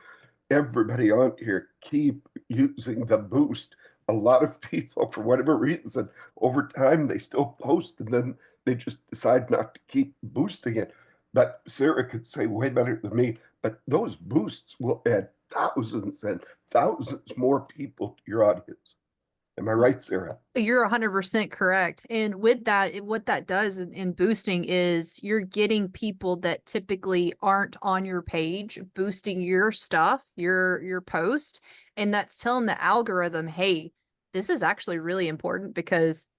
Everybody on here, keep using the boost. A lot of people, for whatever reason, over time, they still post and then they just decide not to keep boosting it. But Sarah could say way better than me, but those boosts will add thousands and thousands more people to your audience. Am I right, Sarah? You're 100% correct. And with that, what that does in boosting is you're getting people that typically aren't on your page boosting your stuff, your post, and that's telling the algorithm, hey, this is actually really important because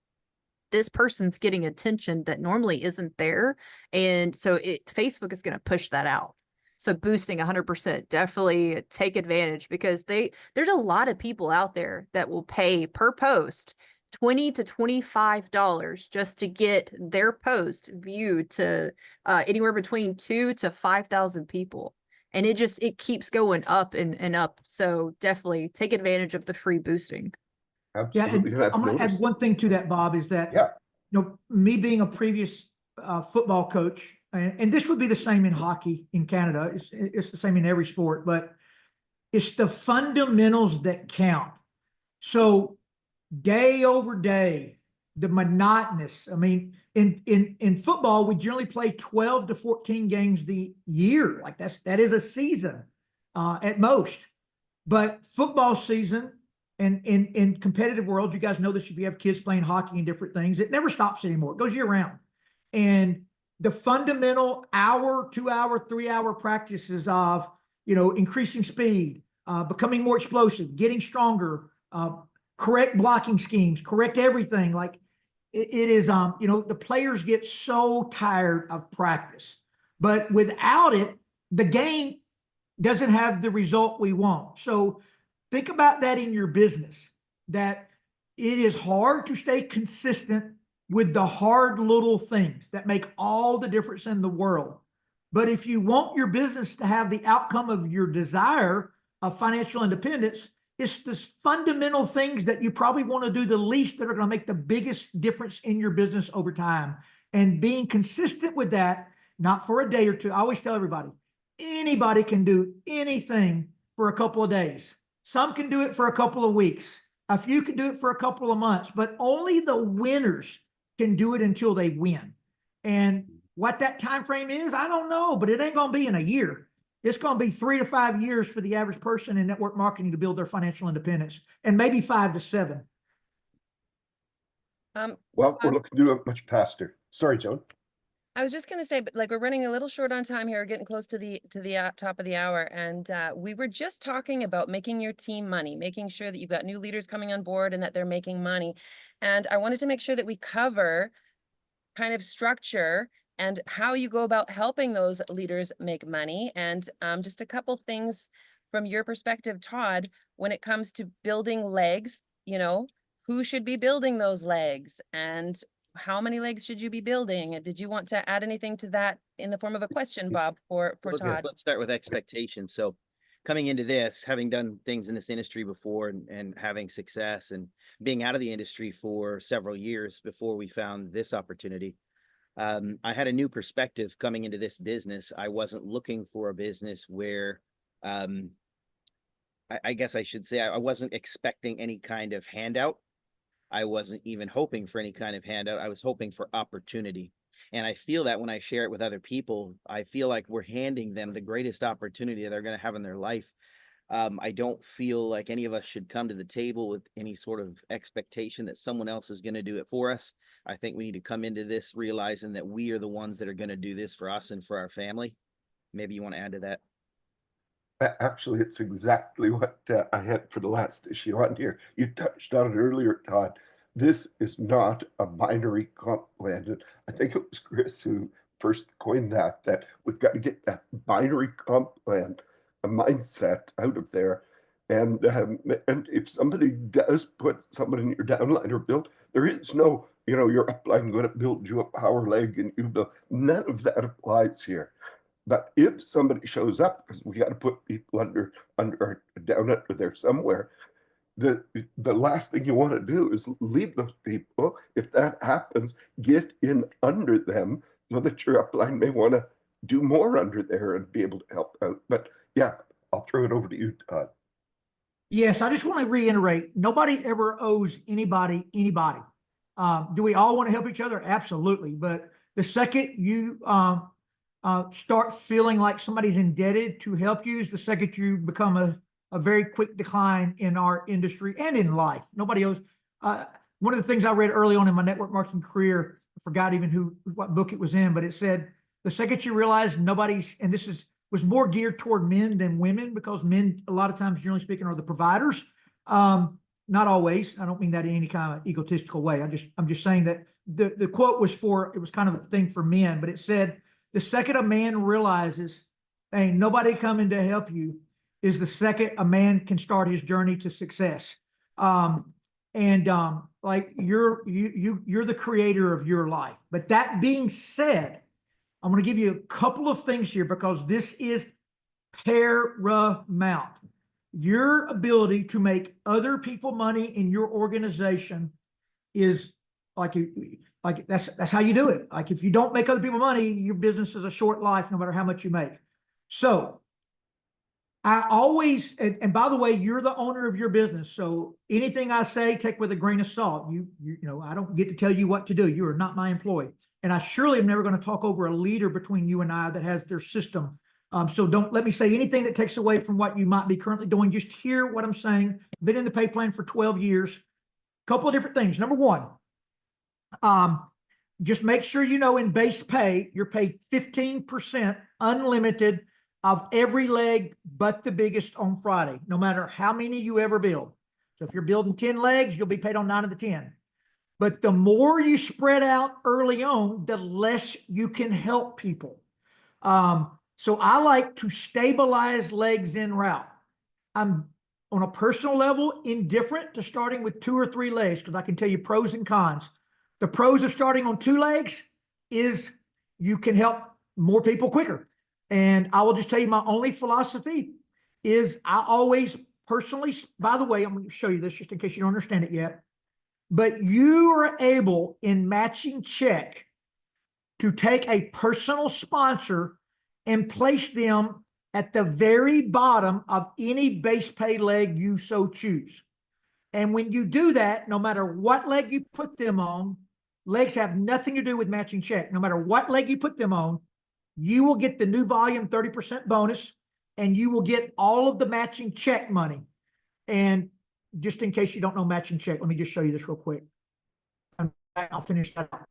this person's getting attention that normally isn't there. And so Facebook is going to push that out. So boosting 100%, definitely take advantage because there's a lot of people out there that will pay per post $20 to $25 just to get their post viewed to anywhere between 2,000 to 5,000 people. And it keeps going up and up. So definitely take advantage of the free boosting. Absolutely. Yeah, and I'm going to add one thing to that, Bob, is that, me being a previous football coach, and this would be the same in hockey in Canada. It's the same in every sport, but it's the fundamentals that count. So day over day, the monotonous. I mean, in football, we generally play 12 to 14 games the year. Like that is a season at most. But football season and in competitive world, you guys know this if you have kids playing hockey and different things, it never stops anymore. It goes year round. And the fundamental hour, 2 hour, 3 hour practices of, increasing speed, becoming more explosive, getting stronger, correct blocking schemes, correct everything. Like it is, the players get so tired of practice, but without it, the game doesn't have the result we want. So think about that in your business, that it is hard to stay consistent with the hard little things that make all the difference in the world. But if you want your business to have the outcome of your desire of financial independence, it's the fundamental things that you probably want to do the least that are going to make the biggest difference in your business over time. And being consistent with that, not for a day or two. I always tell everybody, anybody can do anything for a couple of days. Some can do it for a couple of weeks. A few can do it for a couple of months, but only the winners can do it until they win. And what that time frame is, I don't know, but it ain't going to be in a year. It's going to be 3 to 5 years for the average person in network marketing to build their financial independence, and maybe 5 to 7. Well, we're looking to do it much faster. Sorry, Joan. I was just going to say, but like we're running a little short on time here, getting close to the top of the hour, and we were just talking about making your team money, making sure that you've got new leaders coming on board and that they're making money. And I wanted to make sure that we cover kind of structure and how you go about helping those leaders make money. And just a couple things from your perspective, Todd, when it comes to building legs, who should be building those legs and how many legs should you be building? And did you want to add anything to that in the form of a question, Bob, for Todd? Let's start with expectations. So coming into this, having done things in this industry before and having success and being out of the industry for several years before we found this opportunity, I had a new perspective coming into this business. I wasn't looking for a business where, I guess I should say, I wasn't expecting any kind of handout. I wasn't even hoping for any kind of handout. I was hoping for opportunity. And I feel that when I share it with other people, I feel like we're handing them the greatest opportunity that they're going to have in their life. I don't feel like any of us should come to the table with any sort of expectation that someone else is going to do it for us. I think we need to come into this realizing that we are the ones that are going to do this for us and for our family. Maybe you want to add to that? Actually, it's exactly what I had for the last issue on here. You touched on it earlier, Todd. This is not a binary comp plan. And I think it was Chris who first coined that we've got to get that binary comp plan, a mindset out of there. And if somebody does put someone in your downline or build, there is no, your upline going to build you a power leg and you build. None of that applies here. But if somebody shows up, because we got to put people down under there somewhere, the last thing you want to do is leave those people. If that happens, get in under them so that your upline may want to do more under there and be able to help out. But yeah, I'll throw it over to you, Todd. Yes, I just want to reiterate, nobody ever owes anybody. Do we all want to help each other? Absolutely. But the second you start feeling like somebody's indebted to help you is the second you become a very quick decline in our industry and in life. Nobody owes. One of the things I read early on in my network marketing career, I forgot even what book it was in, but it said, the second you realize nobody's, and this was more geared toward men than women, because men, a lot of times, generally speaking, are the providers. Not always. I don't mean that in any kind of egotistical way. I'm just saying that the quote was it was kind of a thing for men, but it said, the second a man realizes ain't nobody coming to help you is the second a man can start his journey to success. Like you're the creator of your life. But that being said, I'm going to give you a couple of things here because this is paramount. Your ability to make other people money in your organization is like that's how you do it. Like if you don't make other people money, your business is a short life, no matter how much you make. So I always, and by the way, you're the owner of your business. So anything I say, take with a grain of salt. You I don't get to tell you what to do. You are not my employee. And I surely am never going to talk over a leader between you and I that has their system. So don't let me say anything that takes away from what you might be currently doing. Just hear what I'm saying. Been in the pay plan for 12 years. Couple of different things. Number one, just make sure you know in base pay, you're paid 15% unlimited of every leg but the biggest on Friday, no matter how many you ever build. So if you're building 10 legs, you'll be paid on 9 of the 10. But the more you spread out early on, the less you can help people. So I like to stabilize legs en route. I'm on a personal level indifferent to starting with 2 or 3 legs because I can tell you pros and cons. The pros of starting on 2 legs is you can help more people quicker. And I will just tell you my only philosophy is I always personally, by the way, I'm going to show you this just in case you don't understand it yet. But you are able in matching check to take a personal sponsor and place them at the very bottom of any base pay leg you so choose. And when you do that, no matter what leg you put them on, legs have nothing to do with matching check. No matter what leg you put them on, you will get the new volume 30% bonus and you will get all of the matching check money. And just in case you don't know matching check, let me just show you this real quick. I'll finish that out.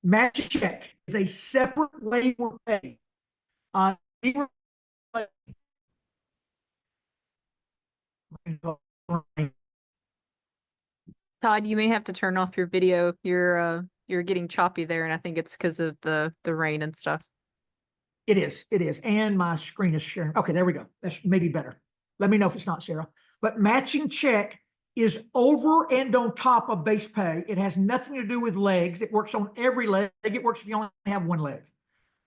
Matching check is a separate way we're paid. Todd, you may have to turn off your video. You're getting choppy there, and I think it's because of the rain and stuff. It is. And my screen is sharing. Okay, there we go. That's maybe better. Let me know if it's not, Sarah. But matching check is over and on top of base pay. It has nothing to do with legs. It works on every leg. It works if you only have 1 leg.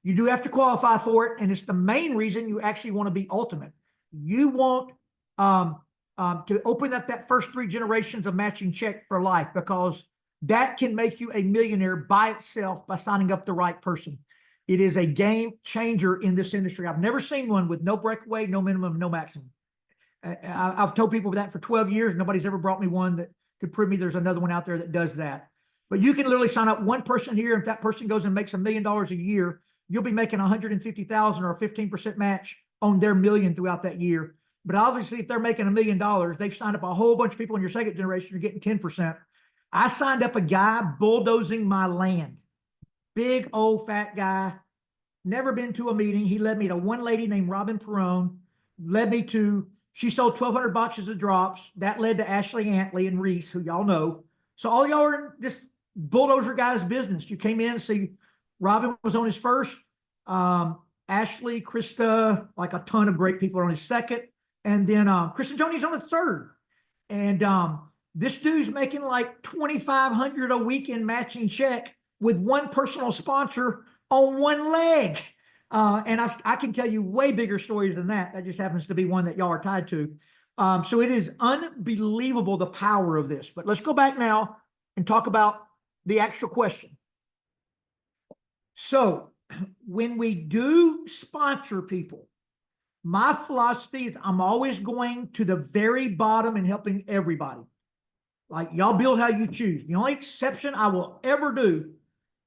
You do have to qualify for it, and it's the main reason you actually want to be ultimate. You want to open up that first 3 generations of matching check for life, because that can make you a millionaire by itself by signing up the right person. It is a game changer in this industry. I've never seen one with no breakaway, no minimum, no maximum. I've told people that for 12 years. Nobody's ever brought me one that could prove me there's another one out there that does that. But you can literally sign up one person here. If that person goes and makes $1 million a year, you'll be making 150,000 or a 15% match on their million throughout that year. But obviously, if they're making $1 million, they've signed up a whole bunch of people in your second generation. You're getting 10%. I signed up a guy bulldozing my land. Big old fat guy. Never been to a meeting. He led me to one lady named Robin Perone. She sold 1,200 boxes of drops. That led to Ashley Antley and Reese, who y'all know. So all y'all are in this bulldozer guy's business. You came in and see Robin was on his first. Ashley, Krista, like a ton of great people are on his second. And then Chris and Tony's on his third. And this dude's making like $2,500 a week in matching check with one personal sponsor on 1 leg. And I can tell you way bigger stories than that. That just happens to be one that y'all are tied to. So it is unbelievable the power of this. But let's go back now and talk about the actual question. So when we do sponsor people, my philosophy is I'm always going to the very bottom and helping everybody. Like, y'all build how you choose. The only exception I will ever do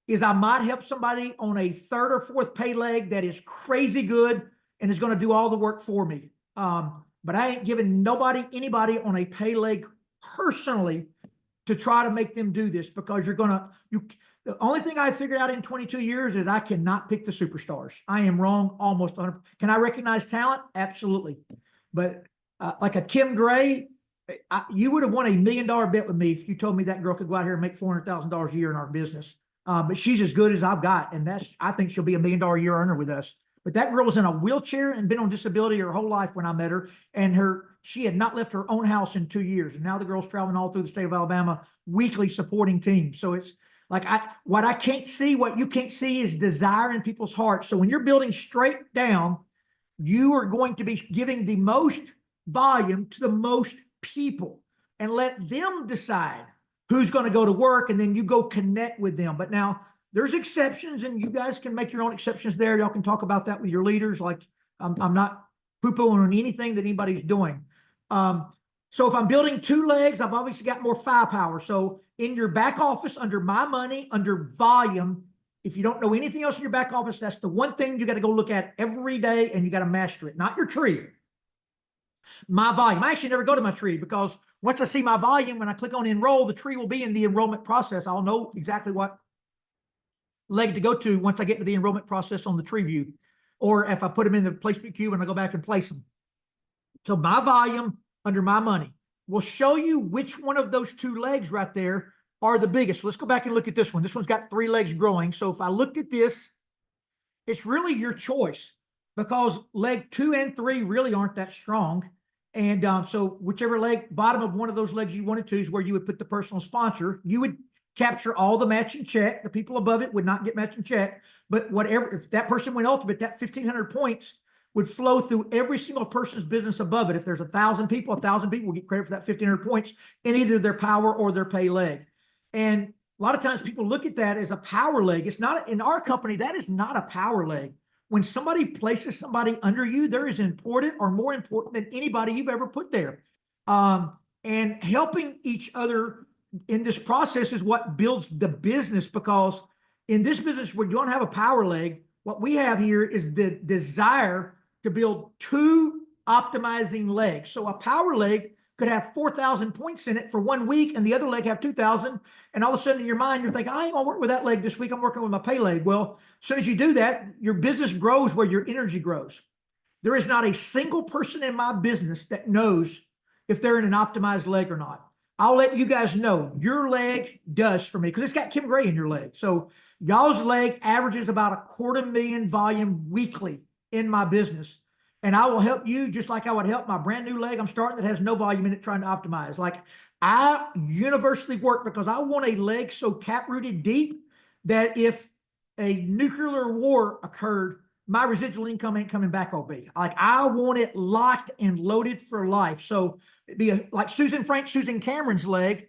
is I might help somebody on a 3rd or 4th pay leg that is crazy good and is going to do all the work for me. But I ain't giving anybody on a pay leg personally to try to make them do this, because the only thing I figured out in 22 years is I cannot pick the superstars. I am wrong almost 100%. Can I recognize talent? Absolutely. But like a Kim Gray, you would have won $1 million bet with me if you told me that girl could go out here and make $400,000 a year in our business. But she's as good as I've got. And I think she'll be $1 million a year earner with us. But that girl was in a wheelchair and been on disability her whole life when I met her. And she had not left her own house in 2 years. And now the girl's traveling all through the state of Alabama weekly supporting teams. So it's like, what I can't see, what you can't see is desire in people's hearts. So when you're building straight down, you are going to be giving the most volume to the most people and let them decide who's going to go to work, and then you go connect with them. But now there's exceptions, and you guys can make your own exceptions there. Y'all can talk about that with your leaders. Like, I'm not poo-pooing on anything that anybody's doing. So if I'm building 2 legs, I've obviously got more firepower. So in your back office, under my money, under volume, if you don't know anything else in your back office, that's the one thing you got to go look at every day, and you got to master it, not your tree. My volume. I actually never go to my tree, because once I see my volume, when I click on enroll, the tree will be in the enrollment process. I'll know exactly what leg to go to once I get to the enrollment process on the tree view, or if I put them in the placement cube and I go back and place them. So my volume under my money will show you which one of those two legs right there are the biggest. So let's go back and look at this one. This one's got 3 legs growing. So if I looked at this, it's really your choice, because leg 2 and 3 really aren't that strong. And so whichever leg, bottom of one of those legs you wanted to is where you would put the personal sponsor. You would capture all the matching check. The people above it would not get matching check, but whatever, if that person went ultimate, that 1,500 points would flow through every single person's business above it. If there's 1,000 people, 1,000 people will get credit for that 1,500 points in either their power or their pay leg. And a lot of times people look at that as a power leg. It's not, in our company, that is not a power leg. When somebody places somebody under you, they're as important or more important than anybody you've ever put there. And helping each other in this process is what builds the business, because in this business where you don't have a power leg, what we have here is the desire to build 2 optimizing legs. So a power leg could have 4,000 points in it for 1 week and the other leg have 2,000. And all of a sudden in your mind, you're thinking, I ain't gonna work with that leg this week. I'm working with my pay leg. Well, as soon as you do that, your business grows where your energy grows. There is not a single person in my business that knows if they're in an optimized leg or not. I'll let you guys know. Your leg does for me, because it's got Kim Gray in your leg. So y'all's leg averages about 250,000 volume weekly in my business. And I will help you just like I would help my brand new leg I'm starting that has no volume in it trying to optimize. Like, I universally work because I want a leg so tap-rooted deep that if a nuclear war occurred, my residual income ain't coming back on me. Like, I want it locked and loaded for life. So it'd be like Susan Cameron's leg,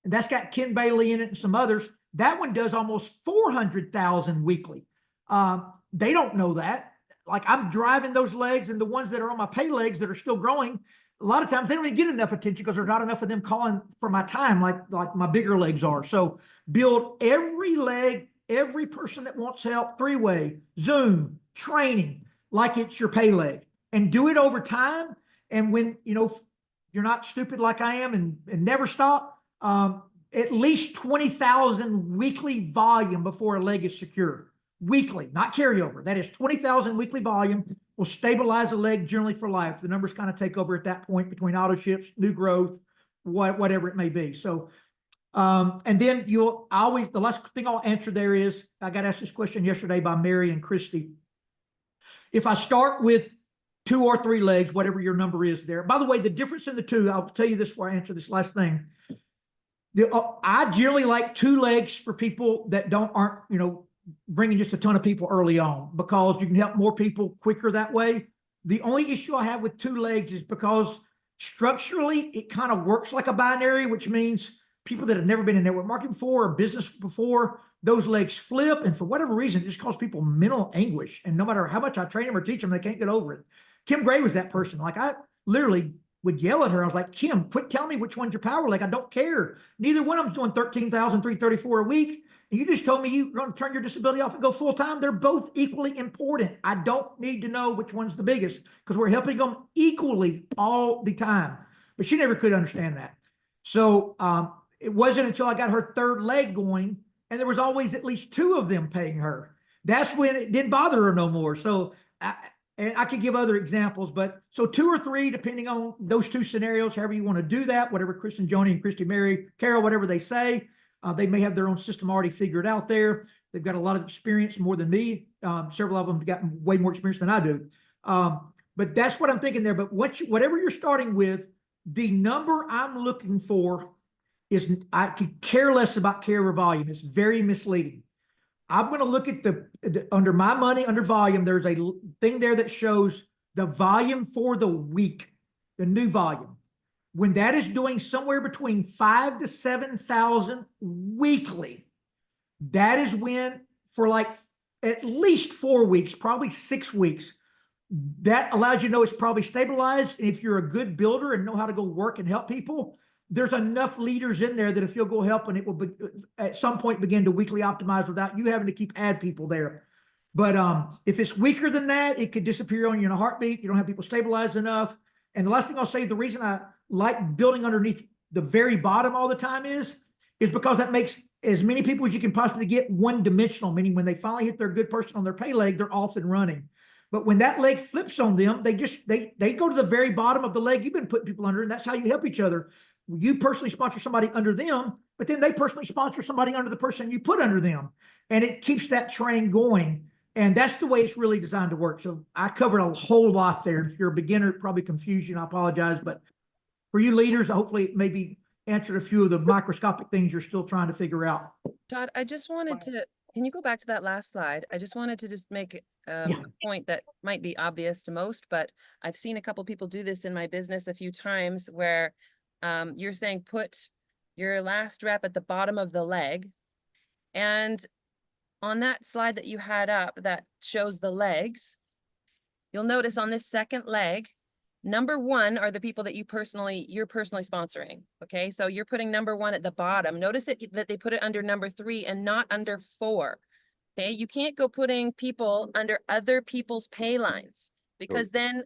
and that's got Ken Bailey in it and some others. That one does almost 400,000 weekly. They don't know that. Like, I'm driving those legs, and the ones that are on my pay legs that are still growing, a lot of times they don't even get enough attention because there's not enough of them calling for my time like my bigger legs are. So build every leg, every person that wants help, 3-way, Zoom, training, like it's your pay leg, and do it over time. And when, you're not stupid like I am and never stop, at least 20,000 weekly volume before a leg is secure. Weekly, not carryover. That is 20,000 weekly volume will stabilize a leg generally for life. The numbers kind of take over at that point between auto ships, new growth, whatever it may be. So, and then the last thing I'll answer there is, I got asked this question yesterday by Mary and Christy. If I start with 2 or 3 legs, whatever your number is there. By the way, the difference in the two, I'll tell you this before I answer this last thing. I generally like 2 legs for people that aren't, bringing just a ton of people early on, because you can help more people quicker that way. The only issue I have with 2 legs is because structurally it kind of works like a binary, which means people that have never been in network marketing before or business before, those legs flip. And for whatever reason, it just causes people mental anguish. And no matter how much I train them or teach them, they can't get over it. Kim Gray was that person. Like, I literally would yell at her. I was like, Kim, quit telling me which one's your power leg. I don't care. Neither one of them's doing 13,334 a week. And you just told me you're going to turn your disability off and go full time. They're both equally important. I don't need to know which one's the biggest, because we're helping them equally all the time. But she never could understand that. So it wasn't until I got her 3rd leg going, and there was always at least 2 of them paying her. That's when it didn't bother her no more. So and I could give other examples, but so 2 or 3, depending on those 2 scenarios, however you want to do that, whatever Kristen, Joni, and Christy, Mary, Carol, whatever they say. They may have their own system already figured out there. They've got a lot of experience, more than me. Several of them have got way more experience than I do. But that's what I'm thinking there. But whatever you're starting with, the number I'm looking for is, I could care less about carrier volume. It's very misleading. I'm going to look at under my money, under volume, there's a thing there that shows the volume for the week, the new volume. When that is doing somewhere between 5,000 to 7,000 weekly, that is when, for like at least 4 weeks, probably 6 weeks, that allows you to know it's probably stabilized. And if you're a good builder and know how to go work and help people, there's enough leaders in there that if you'll go help, and it will be, at some point begin to weekly optimize without you having to add people there. But if it's weaker than that, it could disappear on you in a heartbeat. You don't have people stabilized enough. And the last thing I'll say, the reason I like building underneath the very bottom all the time is because that makes as many people as you can possibly get one dimensional, meaning when they finally hit their good person on their pay leg, they're off and running. But when that leg flips on them, they go to the very bottom of the leg you've been putting people under, and that's how you help each other. You personally sponsor somebody under them, but then they personally sponsor somebody under the person you put under them. And it keeps that train going. And that's the way it's really designed to work. So I covered a whole lot there. If you're a beginner, it probably confused you, and I apologize. But for you leaders, hopefully it maybe answered a few of the microscopic things you're still trying to figure out. Todd, I just wanted to, can you go back to that last slide? I just wanted to just make a point that might be obvious to most, but I've seen a couple people do this in my business a few times where you're saying put your last rep at the bottom of the leg. And on that slide that you had up that shows the legs, you'll notice on this second leg, number one are the people that you're personally sponsoring. Okay, so you're putting number one at the bottom. Notice that they put it under number 3 and not under 4. Okay, you can't go putting people under other people's pay lines, because then,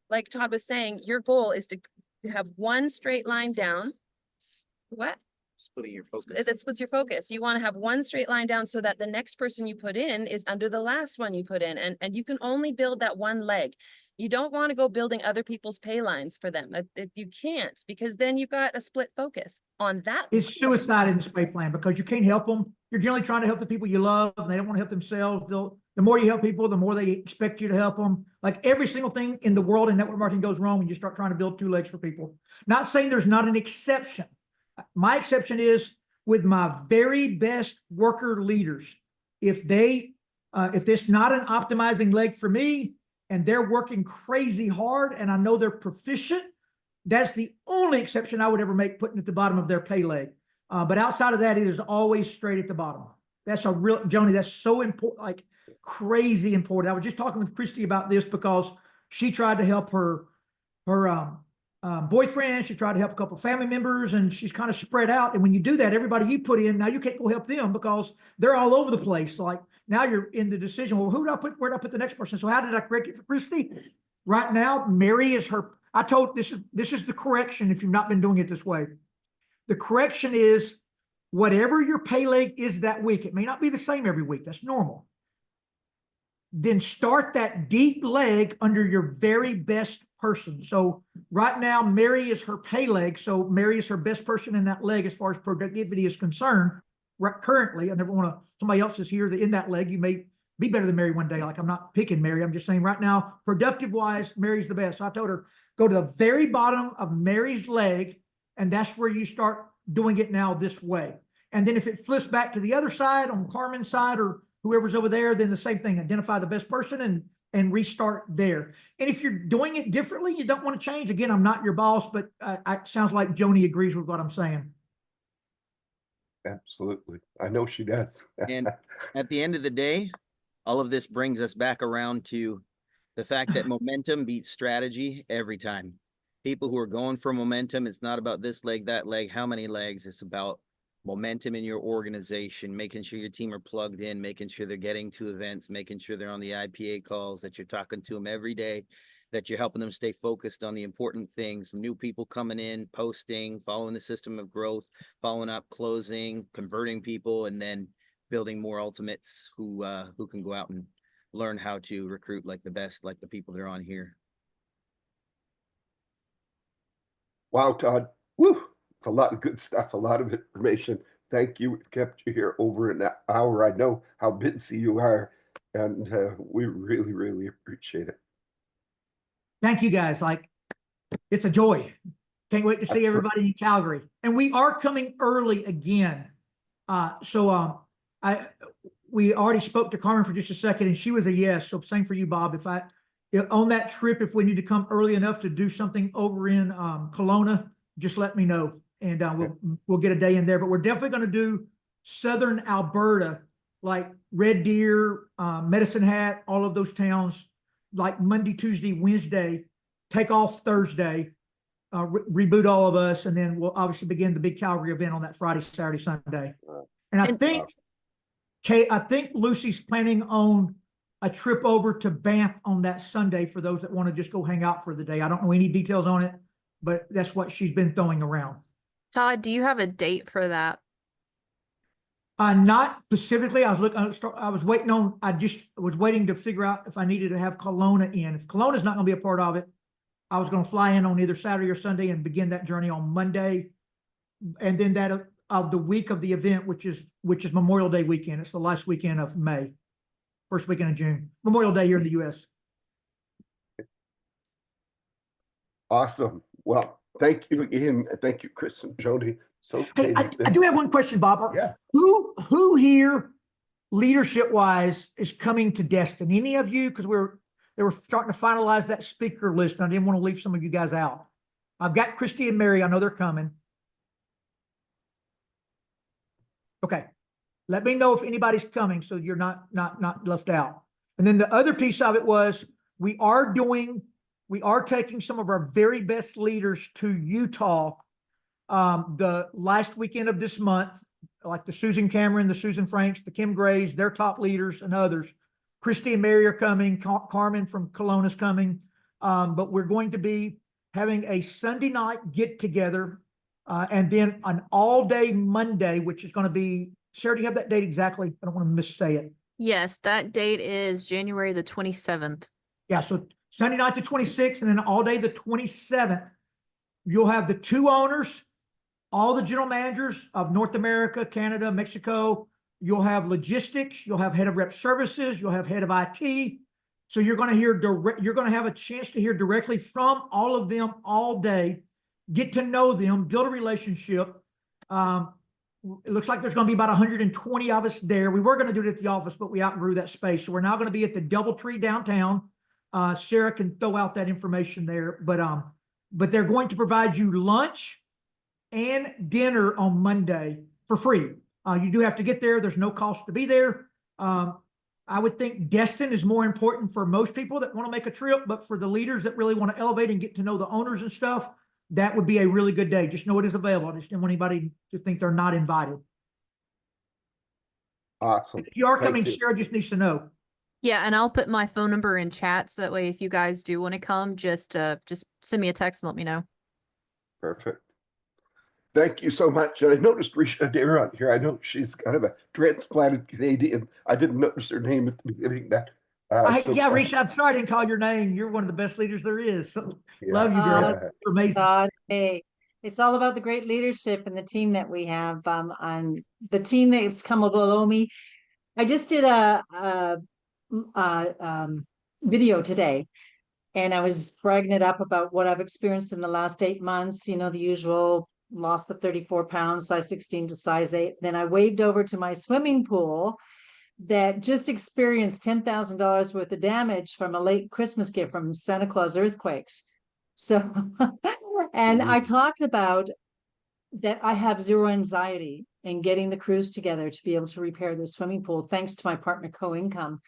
like Todd was saying, your goal is to have one straight line down. What? Splitting your focus. That's what's your focus. You want to have one straight line down so that the next person you put in is under the last one you put in. And you can only build that one leg. You don't want to go building other people's pay lines for them. You can't, because then you've got a split focus on that. It's suicide in this pay plan, because you can't help them. You're generally trying to help the people you love, and they don't want to help themselves. The more you help people, the more they expect you to help them. Like every single thing in the world in network marketing goes wrong when you start trying to build 2 legs for people. Not saying there's not an exception. My exception is with my very best worker leaders. If it's not an optimizing leg for me and they're working crazy hard and I know they're proficient, that's the only exception I would ever make, putting at the bottom of their pay leg. But outside of that, it is always straight at the bottom. That's a real, Joni, that's so important, like crazy important. I was just talking with Christy about this because she tried to help her boyfriend. She tried to help a couple of family members, and she's kind of spread out. And when you do that, everybody you put in, now you can't go help them because they're all over the place. Like now you're in the decision, well, where do I put the next person? So how did I correct it for Christy? Right now, Mary is her, I told, this is the correction if you've not been doing it this way. The correction is whatever your pay leg is that week. It may not be the same every week. That's normal. Then start that deep leg under your very best person. So right now, Mary is her pay leg. So Mary is her best person in that leg as far as productivity is concerned. Right, currently, I never want to, somebody else is here in that leg. You may be better than Mary one day. Like I'm not picking Mary. I'm just saying right now, productive wise, Mary's the best. So I told her, go to the very bottom of Mary's leg. And that's where you start doing it now this way. And then if it flips back to the other side on Carmen's side or whoever's over there, then the same thing, identify the best person and restart there. And if you're doing it differently, you don't want to change. Again, I'm not your boss, but it sounds like Joni agrees with what I'm saying. Absolutely. I know she does. And at the end of the day, all of this brings us back around to the fact that momentum beats strategy every time. People who are going for momentum, it's not about this leg, that leg, how many legs. It's about momentum in your organization, making sure your team are plugged in, making sure they're getting to events, making sure they're on the IPA calls, that you're talking to them every day, that you're helping them stay focused on the important things, new people coming in, posting, following the system of growth, following up, closing, converting people, and then building more ultimates who can go out and learn how to recruit like the best, like the people that are on here. Wow, Todd. Woo! It's a lot of good stuff, a lot of information. Thank you. We've kept you here over an hour. I know how busy you are, and we really, really appreciate it. Thank you guys. Like, it's a joy. Can't wait to see everybody in Calgary. And we are coming early again. We already spoke to Carmen for just a second, and she was a yes. So same for you, Bob. On that trip, if we need to come early enough to do something over in Kelowna, just let me know, and we'll get a day in there. But we're definitely going to do Southern Alberta, like Red Deer, Medicine Hat, all of those towns, like Monday, Tuesday, Wednesday, take off Thursday, reboot all of us, and then we'll obviously begin the big Calgary event on that Friday, Saturday, Sunday. And I think Lucy's planning on a trip over to Banff on that Sunday for those that want to just go hang out for the day. I don't know any details on it, but that's what she's been throwing around. Todd, do you have a date for that? Not specifically. I was waiting on, I just was waiting to figure out if I needed to have Kelowna in. If Kelowna's not gonna be a part of it, I was gonna fly in on either Saturday or Sunday and begin that journey on Monday. And then that of the week of the event, which is Memorial Day weekend. It's the last weekend of May, first weekend of June, Memorial Day here in the US. Awesome. Well, thank you again. Thank you, Chris and Jody. So Hey, I do have one question, Bob. Yeah. Who here, leadership wise, is coming to Destin? Any of you? Because they were starting to finalize that speaker list, and I didn't want to leave some of you guys out. I've got Christy and Mary. I know they're coming. Okay. Let me know if anybody's coming so you're not left out. And then the other piece of it was we are taking some of our very best leaders to Utah the last weekend of this month, like the Susan Cameron, the Susan Franks, the Kim Grays, their top leaders and others. Christy and Mary are coming. Carmen from Kelowna is coming. But we're going to be having a Sunday night get together and then an all-day Monday, which is going to be, Sarah, do you have that date exactly? I don't want to missay it. Yes, that date is January the 27th. Yeah, so Sunday night the 26th and then all day the 27th. You'll have the two owners, all the general managers of North America, Canada, Mexico. You'll have logistics. You'll have head of rep services. You'll have head of IT. So you're going to hear you're going to have a chance to hear directly from all of them all day, get to know them, build a relationship. It looks like there's going to be about 120 of us there. We were going to do it at the office, but we outgrew that space. So we're now going to be at the DoubleTree downtown. Sarah can throw out that information there, but they're going to provide you lunch and dinner on Monday for free. You do have to get there. There's no cost to be there. I would think Destin is more important for most people that want to make a trip, but for the leaders that really want to elevate and get to know the owners and stuff, that would be a really good day. Just know it is available. I just didn't want anybody to think they're not invited. Awesome. If you are Thank coming, you. Sarah just needs to know. Yeah, and I'll put my phone number in chat so that way if you guys do want to come, just send me a text and let me know. Perfect. Thank you so much. And I noticed Risha Adair on here. I know she's kind of a transplanted Canadian. I didn't notice her name at the beginning. Yeah, Risha, I'm sorry I didn't call your name. You're one of the best leaders there is. So, love you, girl. Yeah. You're amazing. Todd, hey, it's all about the great leadership and the team that we have. I'm the team that's come below me. I just did a video today, and I was bragging it up about what I've experienced in the last 8 months. You know, the usual, lost the 34 pounds, size 16 to size 8. Then I waved over to my swimming pool that just experienced $10,000 worth of damage from a late Christmas gift from Santa Claus earthquakes. So, and I talked about that I have zero anxiety in getting the crews together to be able to repair the swimming pool, thanks to my partner co-income.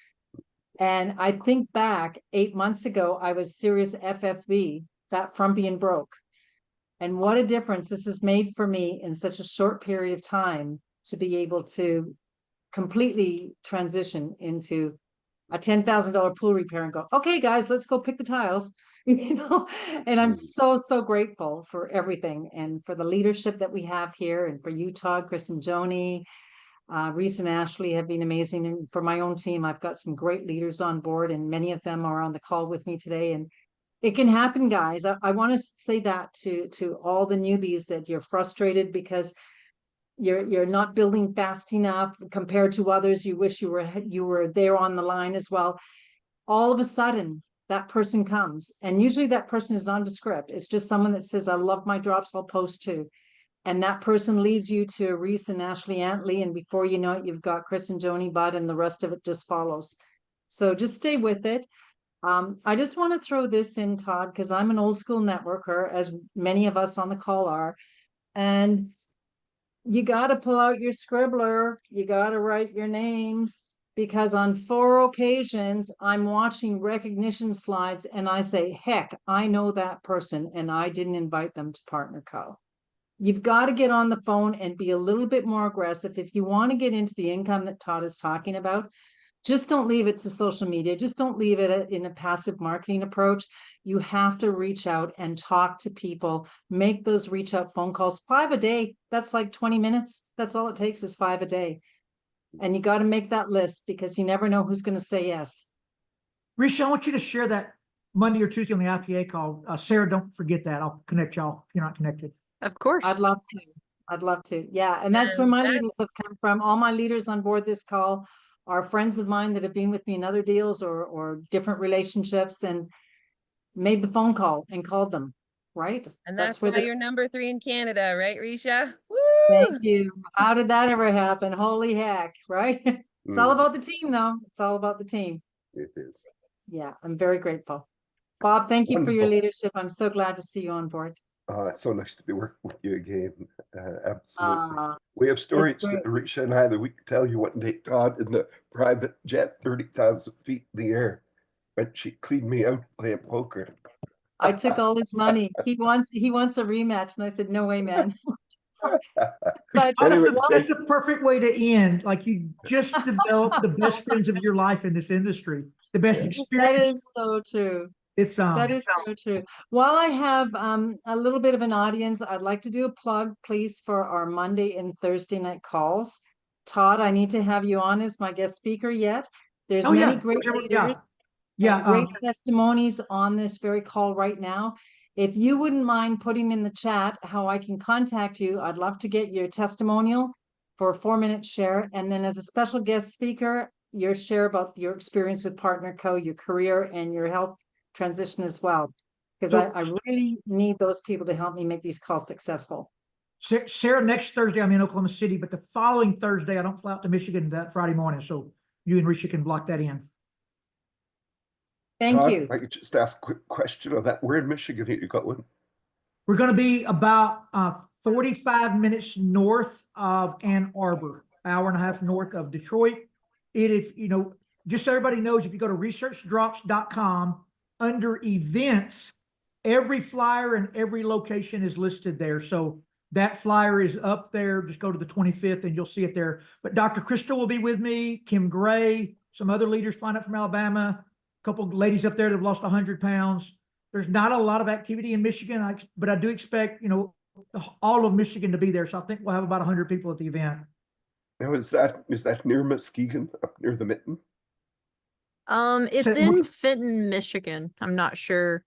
And I think back 8 months ago, I was serious FFB, fat, frumpy, and broke. And what a difference this has made for me in such a short period of time to be able to completely transition into a $10,000 pool repair and go, okay, guys, let's go pick the tiles, you know. And I'm so grateful for everything and for the leadership that we have here, and for you, Todd, Chris, and Joni. Reese and Ashley have been amazing. And for my own team, I've got some great leaders on board, and many of them are on the call with me today. And it can happen, guys. I want to say that to all the newbies, that you're frustrated because you're not building fast enough compared to others. You wish you were there on the line as well. All of a sudden, that person comes, and usually that person is nondescript. It's just someone that says, I love my drops, I'll post too. And that person leads you to Reese and Ashley Antley, and before you know it, you've got Chris and Joni Budd, and the rest of it just follows. So just stay with it. I just want to throw this in, Todd, because I'm an old school networker, as many of us on the call are. And you got to pull out your scribbler. You got to write your names, because on 4 occasions, I'm watching recognition slides and I say, heck, I know that person and I didn't invite them to Partner Co. You've got to get on the phone and be a little bit more aggressive. If you want to get into the income that Todd is talking about, just don't leave it to social media. Just don't leave it in a passive marketing approach. You have to reach out and talk to people, make those reach out phone calls, 5 a day. That's like 20 minutes. That's all it takes, is 5 a day. And you got to make that list because you never know who's going to say yes. Risha, I want you to share that Monday or Tuesday on the IPA call. Sarah, don't forget that. I'll connect y'all if you're not connected. Of course. I'd love to. I'd love to. Yeah. And that's where And my leaders have come from. All my leaders on board this call are friends of mine that have been with me in other deals or different relationships and made the phone call and called them. Right. And that's where why the, you're number 3 in Canada, right, Risha? thank Woo! you. How did that ever happen? Holy heck. Right. It's all about the team though. It's all about the team. It is. Yeah. I'm very grateful. Bob, thank you for your Wonderful. leadership. I'm so glad to see you on board. It's so nice to be working with you again. Absolutely. Uh, We have stories, great. Risha and I, that we can tell you one day, Todd, in the private jet, 30,000 feet in the air, but she cleaned me out playing poker. I took all his money. He wants a rematch. And I said, no way, man. But Anyway, That's the perfect way to end. Like you just developed the best friends of your life in this industry, the best Yeah. experience. that is so true. It's That is so true. While I have a little bit of an audience, I'd like to do a plug, please, for our Monday and Thursday night calls. Todd, I need to have you on as my guest speaker yet. There's Oh, many yeah. great Whichever- leaders. yeah. and great testimonies on this very call right now. If you wouldn't mind putting in the chat how I can contact you, I'd love to get your testimonial for a 4-minute share. And then as a special guest speaker, your share about your experience with Partner Co, your career and your health transition as well. Because So- I really need those people to help me make these calls successful. Sarah, next Thursday I'm in Oklahoma City, but the following Thursday I don't fly out to Michigan that Friday morning. So you and Risha can block that in. Thank Todd, you. I could just ask a quick question on that. Where in Michigan are you going? We're going to be about 45 minutes north of Ann Arbor, hour and a half north of Detroit. If you know, just so everybody knows, if you go to researchdrops.com under events, every flyer and every location is listed there. So that flyer is up there. Just go to the 25th and you'll see it there. But Dr. Crystal will be with me, Kim Gray, some other leaders flying up from Alabama, a couple of ladies up there that have lost 100 pounds. There's not a lot of activity in Michigan, but I do expect, you know, all of Michigan to be there. So I think we'll have about 100 people at the event. Now, is that near Muskegon, up near the Mitten? It's So- in Fenton, Michigan. I'm not sure.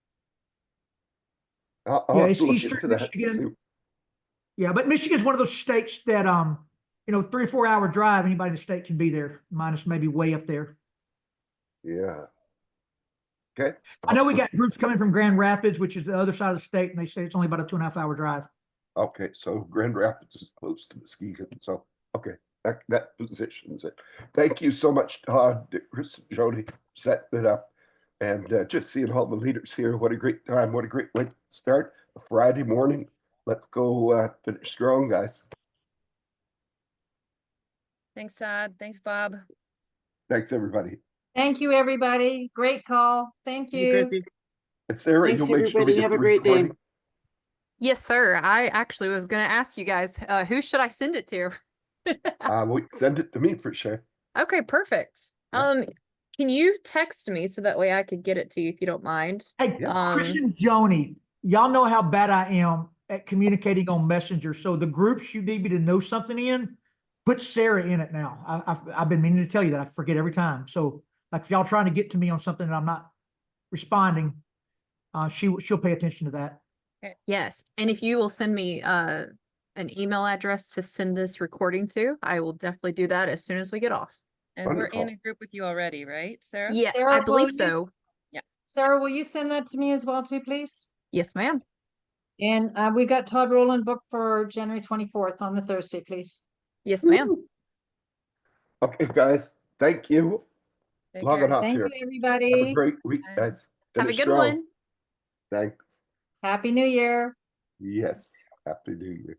I'll Yeah, have it's to look Eastern into that. Michigan. Yeah, but Michigan's one of those states that, you know, 3 or 4 hour drive, anybody in the state can be there, minus maybe way up there. Yeah. Okay. I know we got groups coming from Grand Rapids, which is the other side of the state, and they say it's only about a 2.5 hour drive. Okay, so Grand Rapids is close to Muskegon. So, okay, that positions it. Thank you so much, Todd, Chris, and Jody, setting it up. And just seeing all the leaders here. What a great time. What a great way to start a Friday morning. Let's go finish strong, guys. Thanks, Todd. Thanks, Bob. Thanks, everybody. Thank you, everybody. Great call. Thank you. And Sarah, Thanks, you'll make sure we everybody. get Have the a great day. recording. Yes, sir. I actually was going to ask you guys, who should I send it to? Well, send it to me for sure. Okay, perfect. Yeah. Can you text me so that way I could get it to you if you don't mind? Hey, Yeah. Chris and Joni, y'all know how bad I am at communicating on Messenger. So the groups you need me to know something in, put Sarah in it now. I've been meaning to tell you that. I forget every time. So like if y'all trying to get to me on something and I'm not responding, she'll pay attention to that. Yes. And if you will send me an email address to send this recording to, I will definitely do that as soon as we get off. And we're in Wonderful. a group with you already, right, Sarah? Yeah, Sarah, I will believe you- so. Sarah, will you send that to me as well, too, please? Yes, ma'am. And we got Todd Rowland booked for January 24th on the Thursday, please. Yes, ma'am. Okay, guys. Thank you. Take Logging care. off Thank here. you, Have a everybody. great week, Bye. guys. Have a Finish good strong. one. Thanks. Happy New Year. Yes. Happy New Year.